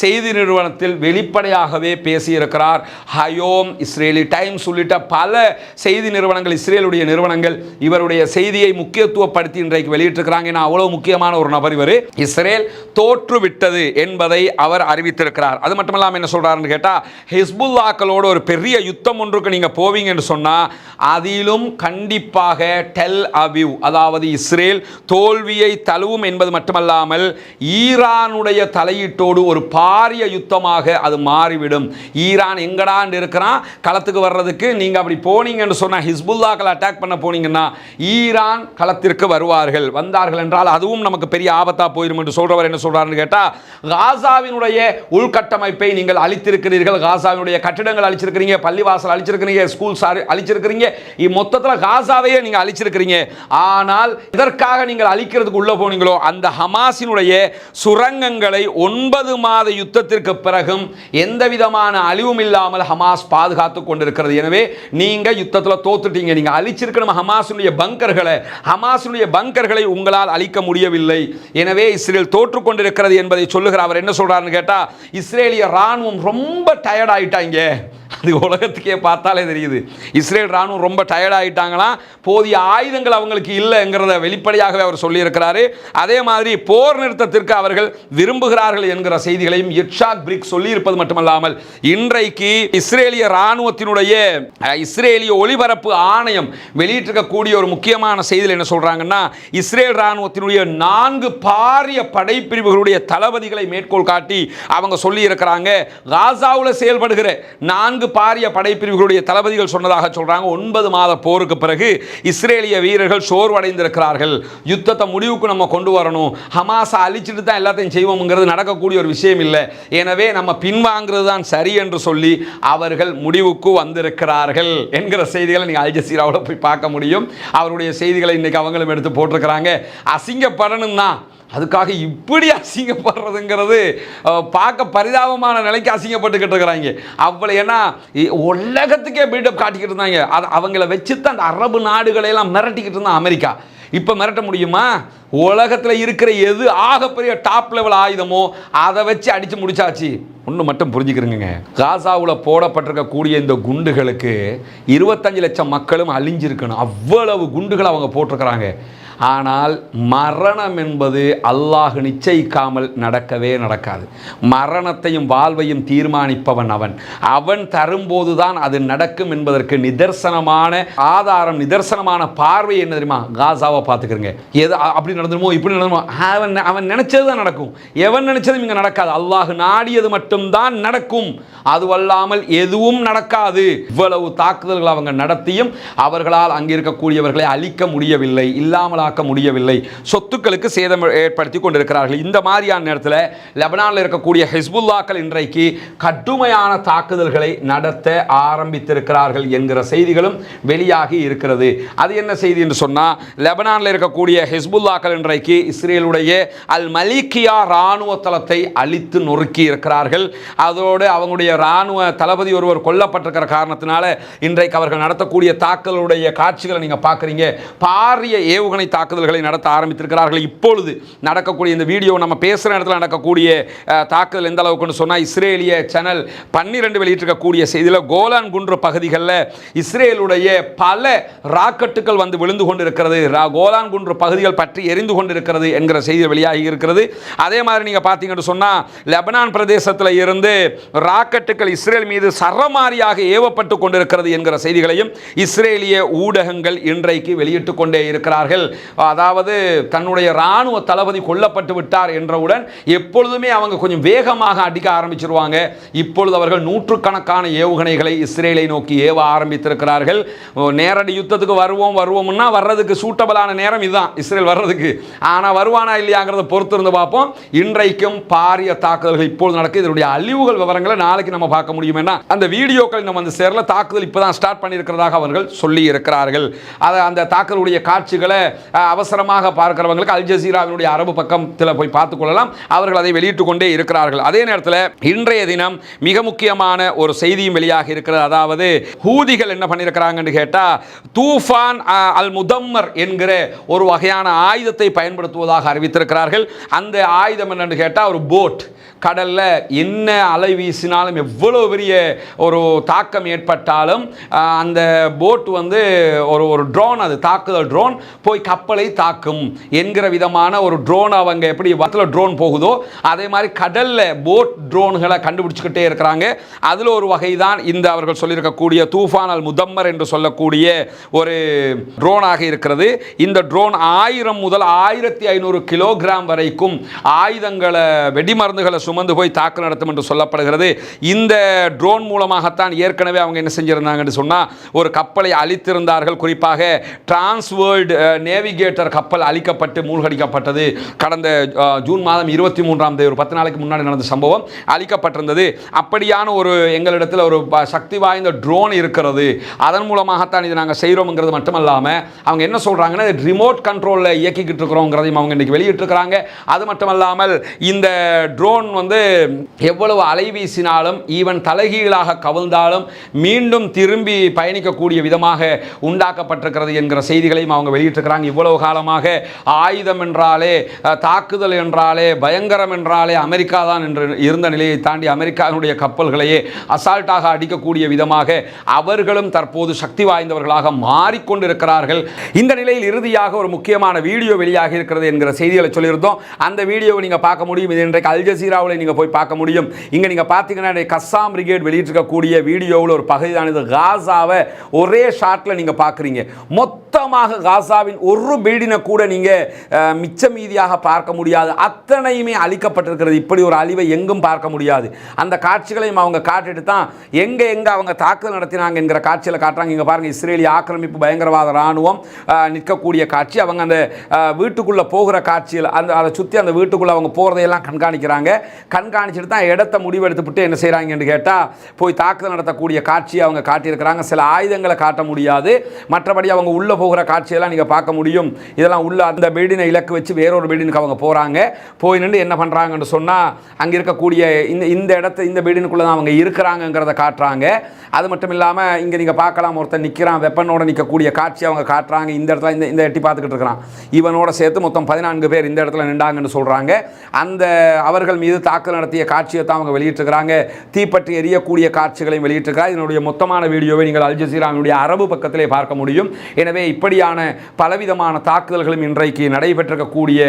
செய்தி நிறுவனத்தில் வெளிப்படையாகவே பேசியிருக்கிறார். ஹயோம், இஸ்ரேலி டைம்ஸ் உள்ளிட்ட பல செய்தி நிறுவனங்கள், இஸ்ரேலுடைய நிறுவனங்கள் இவருடைய செய்தியை முக்கியத்துவப்படுத்தி இன்றைக்கு வெளியிட்டிருக்கிறாங்க. ஏன்னா அவ்வளவு முக்கியமான ஒரு நபர் இவர். இஸ்ரேல் தோற்றுவிட்டது என்பதை அவர் அறிவித்திருக்கிறார். அது மட்டுமல்லாமல் என்ன சொல்றாருன்னு கேட்டால், ஹிஸ்புல்லாக்களோடு ஒரு பெரிய யுத்தம் ஒன்றுக்கு நீங்கள் போவீங்கன்னு சொன்னால் அதிலும் கண்டிப்பாக டெல் அவிவ், அதாவது இஸ்ரேல் தோல்வியை தழுவும் என்பது மட்டுமல்லாமல் ஈரானுடைய தலையீட்டோடு ஒரு பாரிய யுத்தமாக அது மாறிவிடும். ஈரான் எங்கடான்னு இருக்கிறான் களத்துக்கு வர்றதுக்கு. நீங்க அப்படி போனீங்கன்னு சொன்னா, ஹிஸ்புல்லாக்களை அட்டாக் பண்ண போனீங்கன்னா ஈரான் களத்திற்கு வருவார்கள். வந்தார்கள் என்றால் அதுவும் நமக்கு பெரிய ஆபத்தா போயிடும் என்று சொல்றவர் என்ன சொல்றாருன்னு கேட்டா, காசாவினுடைய உள்கட்டமைப்பை நீங்கள் அழித்திருக்கிறீர்கள், காசாவினுடைய கட்டிடங்கள் அழிச்சிருக்கிறீங்க, பள்ளிவாசல் அழிச்சிருக்கிறீங்க, ஸ்கூல்ஸ் அழிச்சிருக்கிறீங்க, மொத்தத்தில் காசாவையே நீங்க அழிச்சிருக்கிறீங்க. ஆனால் இதற்காக நீங்கள் அழிக்கிறதுக்கு உள்ள போனீங்களோ அந்த ஹமாஸினுடைய சுரங்கங்களை 9 மாத யுத்தத்திற்கு பிறகும் எந்த விதமான அழிவும் இல்லாமல் ஹமாஸ் பாதுகாத்துக் கொண்டிருக்கிறது. எனவே நீங்க யுத்தத்தில் தோத்துட்டீங்க. நீங்க அழிச்சிருக்கணும் ஹமாஸினுடைய பங்கர்களை. ஹமாஸினுடைய பங்கர்களை உங்களால் அழிக்க முடியவில்லை. எனவே இஸ்ரேல் தோற்றுக் கொண்டிருக்கிறது என்பதை சொல்லுகிற அவர் என்ன சொல்றாருன்னு கேட்டா, இஸ்ரேலிய ராணுவம் ரொம்ப டயர்ட் ஆயிட்டாங்க. அது உலகத்துக்கே பார்த்தாலே தெரியுது. இஸ்ரேல் ராணுவம் ரொம்ப டயர்ட் ஆகிட்டாங்களாம். போதிய ஆயுதங்கள் அவங்களுக்கு இல்லைங்கிறத வெளிப்படையாகவே அவர் சொல்லியிருக்கிறாரு. அதே மாதிரி போர் நிறுத்தத்திற்கு அவர்கள் விரும்புகிறார்கள் என்கிற செய்திகளையும் இட்சாக் பிரிக் சொல்லியிருப்பது மட்டுமல்லாமல், இன்றைக்கு இஸ்ரேலிய ராணுவத்தினுடைய இஸ்ரேலிய ஒளிபரப்பு ஆணையம் வெளியிட்டிருக்கக்கூடிய ஒரு முக்கியமான செய்தியில் என்ன சொல்றாங்கன்னா, இஸ்ரேல் ராணுவத்தினுடைய 4 பாரிய படைப்பிரிவுகளுடைய தளபதிகளை மேற்கோள் காட்டி அவங்க சொல்லி இருக்கிறாங்க, காசாவில் செயல்படுகிற 4 பாரிய படைப்பிரிவுகளுடைய தளபதிகள் சொன்னதாக சொல்றாங்க. 9 மாத போருக்கு பிறகு இஸ்ரேலிய வீரர்கள் சோர்வடைந்திருக்கிறார்கள். யுத்தத்தை முடிவுக்கு நம்ம கொண்டு வரணும். ஹமாஸை அழிச்சிட்டு தான் எல்லாத்தையும் செய்வோம்ங்கிறது நடக்கக்கூடிய ஒரு விஷயம் இல்லை. எனவே நம்ம பின்வாங்கிறது தான் சரி என்று சொல்லி அவர்கள் முடிவுக்கு வந்திருக்கிறார்கள் என்கிற செய்திகளை நீங்கள் அல் ஜசீராவில் போய் பார்க்க முடியும். அவருடைய செய்திகளை இன்னைக்கு அவங்களும் எடுத்து போட்டிருக்கிறாங்க. அசிங்கப்படணும் தான், அதுக்காக இப்படி அசிங்கப்படுறதுங்கிறது பார்க்க பரிதாபமான நிலைக்கு அசிங்கப்பட்டுக்கிட்டு இருக்கிறாங்க. அவ்வளோ ஏன்னா உலகத்துக்கே பில்டப் காட்டிக்கிட்டு இருந்தாங்க. அது அவங்கள வச்சு தான் அந்த அரபு நாடுகளையெல்லாம் மிரட்டிக்கிட்டு இருந்தான் அமெரிக்கா. இப்போ மிரட்ட முடியுமா? உலகத்தில் இருக்கிற எது ஆகப்பெரிய டாப் லெவல் ஆயுதமோ அதை வச்சு அடித்து முடிச்சாச்சு. ஒன்று மட்டும் புரிஞ்சுக்கிறேங்க, காசாவில் போடப்பட்டிருக்கக்கூடிய இந்த குண்டுகளுக்கு 25 லட்சம் மக்களும் அழிஞ்சிருக்கணும். அவ்வளவு குண்டுகள் அவங்க போட்டிருக்கிறாங்க. ஆனால் மரணம் என்பது அல்லாஹ் நிச்சயிக்காமல் நடக்கவே நடக்காது. மரணத்தையும் வாழ்வையும் தீர்மானிப்பவன் அவன் தரும்போது தான் அது நடக்கும் என்பதற்கு நிதர்சனமான ஆதாரம், நிதர்சனமான பார்வை என்ன தெரியுமா? காசாவை பார்த்துக்கிறங்க. எது அப்படி நடந்துருமோ இப்படி நடந்துமோ, அவன் நினைச்சது தான் நடக்கும். எவன் நினைச்சதும் இங்கே நடக்காது. அல்லாஹ் நாடியது மட்டும்தான் நடக்கும். அதுவல்லாமல் எதுவும் நடக்காது. இவ்வளவு தாக்குதல்கள் அவங்க நடத்தியும் அவர்களால் அங்கே இருக்கக்கூடியவர்களை அழிக்க முடியவில்லை, இல்லாமல் முடியவில்லை, சொத்துக்களுக்கு சேதம் ஏற்படுத்தி கொண்டிருக்கிறார்கள். இந்த மாதிரியான நேரத்தில் லெபனானில் இருக்கக்கூடிய ஹிஸ்புல்லாக்கள் இன்றைக்கு கடுமையான தாக்குதல்களை நடத்த ஆரம்பித்திருக்கிறார்கள் என்கிற செய்திகளும் வெளியாகி இருக்கிறது. அது என்ன செய்தி என்று சொன்னால், லெபனானில் இருக்கக்கூடிய ஹிஸ்புல்லாக்கள் இன்றைக்கு இஸ்ரேலுடைய அல் மலிகியா இராணுவ தளத்தை அழித்து நொறுக்கி இருக்கிறார்கள். அதோடு அவங்களுடைய இராணுவ தளபதி ஒருவர் கொல்லப்பட்டிருக்கிற காரணத்தினால இன்றைக்கு அவர்கள் நடத்தக்கூடிய தாக்குதலுடைய காட்சிகளை நீங்கள் பார்க்குறீங்க. பாரிய ஏவுகணை தாக்குதல்களை நடத்த ஆரம்பித்திருக்கிறார்கள். இப்பொழுது நடக்கக்கூடிய இந்த வீடியோ நம்ம பேசுகிற இடத்துல நடக்கக்கூடிய தாக்குதல் எந்த அளவுக்கு சொன்னால், இஸ்ரேலிய சேனல் 12 வெளியிட்டிருக்கக்கூடிய செய்தியில் கோலான் குன்று பகுதிகளில் இஸ்ரேலுடைய பல ராக்கெட்டுகள் வந்து விழுந்து கொண்டிருக்கிறது, கோலான் குன்று பகுதிகள் பற்றி எரிந்து கொண்டிருக்கிறது என்கிற செய்தி வெளியாகி இருக்கிறது. அதே மாதிரி நீங்கள் பார்த்தீங்கன்னு சொன்னால், லெபனான் பிரதேசத்தில் இருந்து ராக்கெட்டுகள் இஸ்ரேல் மீது சரமாரியாக ஏவப்பட்டு கொண்டிருக்கிறது என்கிற செய்திகளையும் இஸ்ரேலிய ஊடகங்கள் இன்றைக்கு வெளியிட்டு கொண்டே இருக்கிறார்கள். அதாவது தன்னுடைய இராணுவ தளபதி கொல்லப்பட்டு விட்டார் என்றவுடன் எப்பொழுதுமே அவங்க கொஞ்சம் வேகமாக அடிக்க ஆரம்பிச்சிருவாங்க. இப்பொழுது அவர்கள் நூற்றுக்கணக்கான ஏவுகணைகளை இஸ்ரேலை நோக்கி ஏவ ஆரம்பித்திருக்கிறார்கள். நேரடி யுத்தத்துக்கு வருவோம்னா வர்றதுக்கு சூட்டபிளான நேரம் இதுதான் இஸ்ரேல் வர்றதுக்கு. ஆனால் வருவானா இல்லையாங்கிறத பொறுத்து இருந்து பார்ப்போம். இன்றைக்கும் பாரிய தாக்குதல்கள் இப்பொழுது நடக்குது. இதனுடைய அழிவுகள் விவரங்களை நாளைக்கு நம்ம பார்க்க முடியும். அந்த வீடியோக்கள் நம்ம வந்து சேரல, தாக்குதல் இப்போதான் ஸ்டார்ட் பண்ணியிருக்கிறதாக அவர்கள் சொல்லி இருக்கிறார்கள். அந்த தாக்குதலுடைய காட்சிகளை அவசரமாக பார்க்கிறவங்களுக்கு அல் ஜசீராவினுடைய அரபு பக்கத்தில் போய் பார்த்துக் கொள்ளலாம். அவர்கள் அதை வெளியிட்டுக் கொண்டே இருக்கிறார்கள். அதே நேரத்தில் இன்றைய தினம் மிக முக்கியமான ஒரு செய்தியும் வெளியாக இருக்கிறது. அதாவது ஹூதிகள் என்ன பண்ணியிருக்கிறாங்கன்னு கேட்டால், தூஃபான் அல் முதம்மர் என்கிற ஒரு வகையான ஆயுதத்தை பயன்படுத்துவதாக அறிவித்திருக்கிறார்கள். அந்த ஆயுதம் என்னன்னு கேட்டால் ஒரு போட். கடலில் என்ன அலை வீசினாலும் எவ்வளோ பெரிய ஒரு தாக்கம் ஏற்பட்டாலும் அந்த போட் வந்து ஒரு ட்ரோன், அது தாக்குதல் ட்ரோன் போய் கப்பலை தாக்கும் என்கிற விதமான ஒரு ட்ரோன். அவங்க எப்படி வத்தில் ட்ரோன் போகுதோ அதே மாதிரி கடலில் போட் ட்ரோன்களை கண்டுபிடிச்சிக்கிட்டே இருக்கிறாங்க. அதில் ஒரு வகை தான் இந்த அவர்கள் சொல்லியிருக்கக்கூடிய தூஃபான் அல் முதம்மர் என்று சொல்லக்கூடிய ஒரு ட்ரோனாக இருக்கிறது. இந்த ட்ரோன் 1000 முதல் 1500 கிலோகிராம் வரைக்கும் ஆயுதங்களை, வெடிமருந்துகளை சுமந்து போய் தாக்கு நடத்தும் என்று சொல்லப்படுகிறது. இந்த ட்ரோன் மூலமாகத்தான் ஏற்கனவே அவங்க என்ன செஞ்சிருந்தாங்கன்னு சொன்னால், ஒரு கப்பலை அழித்திருந்தார்கள். குறிப்பாக டிரான்ஸ்வேர்ல்டு நேவிகேட்டர் கப்பல் அழிக்கப்பட்டு மூழ்கடிக்கப்பட்டது. கடந்த ஜூன் மாதம் 23ஆம் தேதி, ஒரு 10 நாளைக்கு முன்னாடி நடந்த சம்பவம், அழிக்கப்பட்டிருந்தது. அப்படியான ஒரு எங்களிடத்தில் ஒரு சக்தி வாய்ந்த ட்ரோன் இருக்கிறது. அதன் மூலமாகத்தான் இது நாங்கள் செய்கிறோம்ங்கிறது மட்டுமல்லாமல் அவங்க என்ன சொல்கிறாங்கன்னா, ரிமோட் கண்ட்ரோலில் இயக்கிக்கிட்டு இருக்கிறோங்கிறதையும் அவங்க இன்றைக்கி வெளியிட்டிருக்கிறாங்க. அது மட்டுமல்லாமல் இந்த ட்ரோன் வந்து எவ்வளவு அலைவீசினாலும், ஈவன் தலைகீழாக கவிழ்ந்தாலும் மீண்டும் திரும்பி பயணிக்கக்கூடிய விதமாக உண்டாக்கப்பட்டிருக்கிறது என்கிற செய்திகளையும் அவங்க வெளியிட்டிருக்கிறாங்க. இவ்வளவு காலமாக ஆயுதம் என்றாலே, தாக்குதல் என்றாலே, பயங்கரம் என்றாலே அமெரிக்கா தான் என்று இருந்த நிலையை தாண்டி அமெரிக்காவினுடைய கப்பல்களையே அசால்ட்டாக அடிக்கக்கூடிய விதமாக அவர்களும் தற்போது சக்தி வாய்ந்தவர்களாக மாறிக்கொண்டிருக்கிறார்கள். இந்த நிலையில் இறுதியாக ஒரு முக்கியமான வீடியோ வெளியாக இருக்கிறது என்கிற செய்திகளை சொல்லியிருந்தோம். அந்த வீடியோவை நீங்கள் பார்க்க முடியும். இது இன்றைக்கு அல் ஜசீராவில் நீங்கள் போய் பார்க்க முடியும். இங்கே நீங்கள் பார்த்தீங்கன்னா கஸ்ஸாம் பிரிகேட் வெளியிட்டிருக்கக்கூடிய வீடியோவில் ஒரு பகுதி தான் இது. காசாவை ஒரே ஷாட்டில் நீங்கள் பார்க்குறீங்க. மொத்தமாக காசாவின் ஒரு பில்டிங்கை கூட நீங்கள் மிச்ச மீதியாக பார்க்க முடியாது. அத்தனையுமே அழிக்கப்பட்டிருக்கிறது. இப்படி ஒரு அழிவை எங்கும் பார்க்க முடியாது. அந்த காட்சிகளையும் அவங்க காட்டிட்டு தான் எங்கே அவங்க தாக்குதல் நடத்தினாங்க என்கிற காட்சியில் காட்டுறாங்க. இங்கே பாருங்கள், இஸ்ரேலிய ஆக்கிரமிப்பு பயங்கரவாத இராணுவம் நிற்கக்கூடிய காட்சி. அவங்க அந்த வீட்டுக்குள்ளே போகிற காட்சியில் அதை சுற்றி அந்த வீட்டுக்குள்ளே அவங்க போகிறதையெல்லாம் கண்காணிக்கிறாங்க. கண்காணிச்சுட்டு தான் இடத்த முடிவெடுத்துவிட்டு என்ன செய்கிறாங்கன்னு கேட்டால் போய் தாக்குதல் நடத்தக்கூடிய காட்சியை அவங்க காட்டியிருக்கிறாங்க. சில ஆயுதங்களை காட்ட முடியாது, மற்றபடி அவங்க உள்ளே போகிற காட்சியெல்லாம் நீங்கள் பார்க்க முடியும். இதெல்லாம் உள்ள அந்த பில்டிங்கை இலக்கு வச்சு வேறொரு பில்டிங்க்கு அவங்க போகிறாங்க. போய் நின்று என்ன பண்ணுறாங்கன்னு சொன்னால் அங்கே இருக்கக்கூடிய இந்த இடத்த இந்த பில்டிங்குள்ளே தான் அவங்க இருக்கிறாங்கங்கிறத காட்டுறாங்க. அது மட்டும் இல்லாமல் இங்கே நீங்கள் பார்க்கலாம், ஒருத்தர் நிற்கிறான், வெப்பனோட நிற்கக்கூடிய காட்சி அவங்க காட்டுறாங்க. இந்த இடத்துல இந்த எட்டி பார்த்துக்கிட்டு இருக்கிறான், இவனோட சேர்த்து மொத்தம் 14 பேர் இந்த இடத்துல நின்றாங்கன்னு சொல்கிறாங்க. அந்த அவர்கள் மீது தாக்குதல் நடத்திய காட்சியை தான் அவங்க வெளியிட்டிருக்கிறாங்க. தீப்பற்றி எரியக்கூடிய காட்சிகளையும் வெளியிட்டிருக்கிறார். இதனுடைய மொத்தமான வீடியோவை நீங்கள் அல் ஜசீராவினுடைய அரபு பக்கத்திலே பார்க்க முடியும். எனவே இப்படியான பலவிதமான தாக்குதல்களும் இன்றைக்கு நடைபெற்றிருக்கக்கூடிய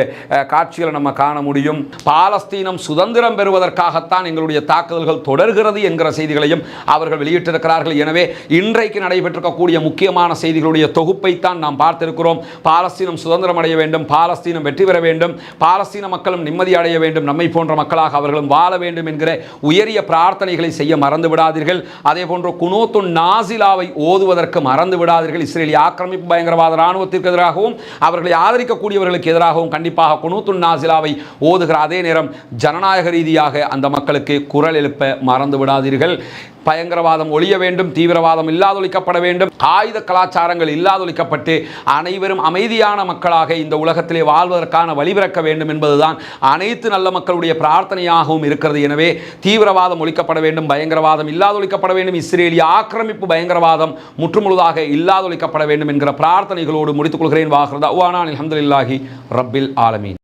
காட்சிகளை நம்ம காண முடியும். பாலஸ்தீனம் சுதந்திரம் பெறுவதற்காகத்தான் எங்களுடைய தாக்குதல்கள் தொடர்கிறது என்கிற செய்திகளையும் அவர்கள் வெளியிட்டிருக்கிறார்கள். எனவே இன்றைக்கு நடைபெற்றிருக்கக்கூடிய முக்கியமான செய்திகளுடைய தொகுப்பைத்தான் நாம் பார்த்திருக்கிறோம். பாலஸ்தீனம் சுதந்திரம் அடைய வேண்டும், பாலஸ்தீனம் வெற்றி பெற வேண்டும், பாலஸ்தீன மக்களும் நிம்மதி அடைய வேண்டும், நம்மை போன்ற மக்களாக அவர்களும் வாழ வேண்டும் என்கிற உயரிய பிரார்த்தனைகளை செய்ய மறந்து விடாதீர்கள். அதே போன்று குனூத்துன் நாசிலாவை ஓதுவதற்கு மறந்து விடாதீர்கள். இஸ்ரேலிய ஆக்கிரமிப்பு பயங்கரவாத இராணுவத்திற்கு எதிராகவும் அவர்களை ஆதரிக்கக்கூடியவர்களுக்கு எதிராகவும் கண்டிப்பாக குனூத்துன் நாசிலாவை ஓதுகிற அதே நேரம் ஜனநாயக ரீதியாக அந்த மக்களுக்கு குரல் எழுப்ப மறந்து விடாதீர்கள். பயங்கரவாதம் ஒழிய வேண்டும், தீவிரவாதம் இல்லாதொழிக்கப்பட வேண்டும், ஆயுத கலாச்சாரங்கள் இல்லாதொழிக்கப்பட்டு அனைவரும் அமைதியான மக்களாக இந்த உலகத்திலே வாழ்வதற்கான வழிபிறக்க வேண்டும் என்பதுதான் அனைத்து நல்ல மக்களுடைய பிரார்த்தனையாகவும் இருக்கிறது. எனவே தீவிரவாதம் ஒழிக்கப்பட வேண்டும், பயங்கரவாதம் இல்லாதொழிக்கப்பட வேண்டும், இஸ்ரேலிய ஆக்கிரமிப்பு பயங்கரவாதம் முற்றுமுழுதாக இல்லாதொழிக்கப்பட வேண்டும் என்கிற பிரார்த்தனைகளோடு முடித்துக் கொள்கிறேன். வாஹிர் தஅவானா அல்ஹம்துலில்லாஹி ரப்பில் ஆலமீன்.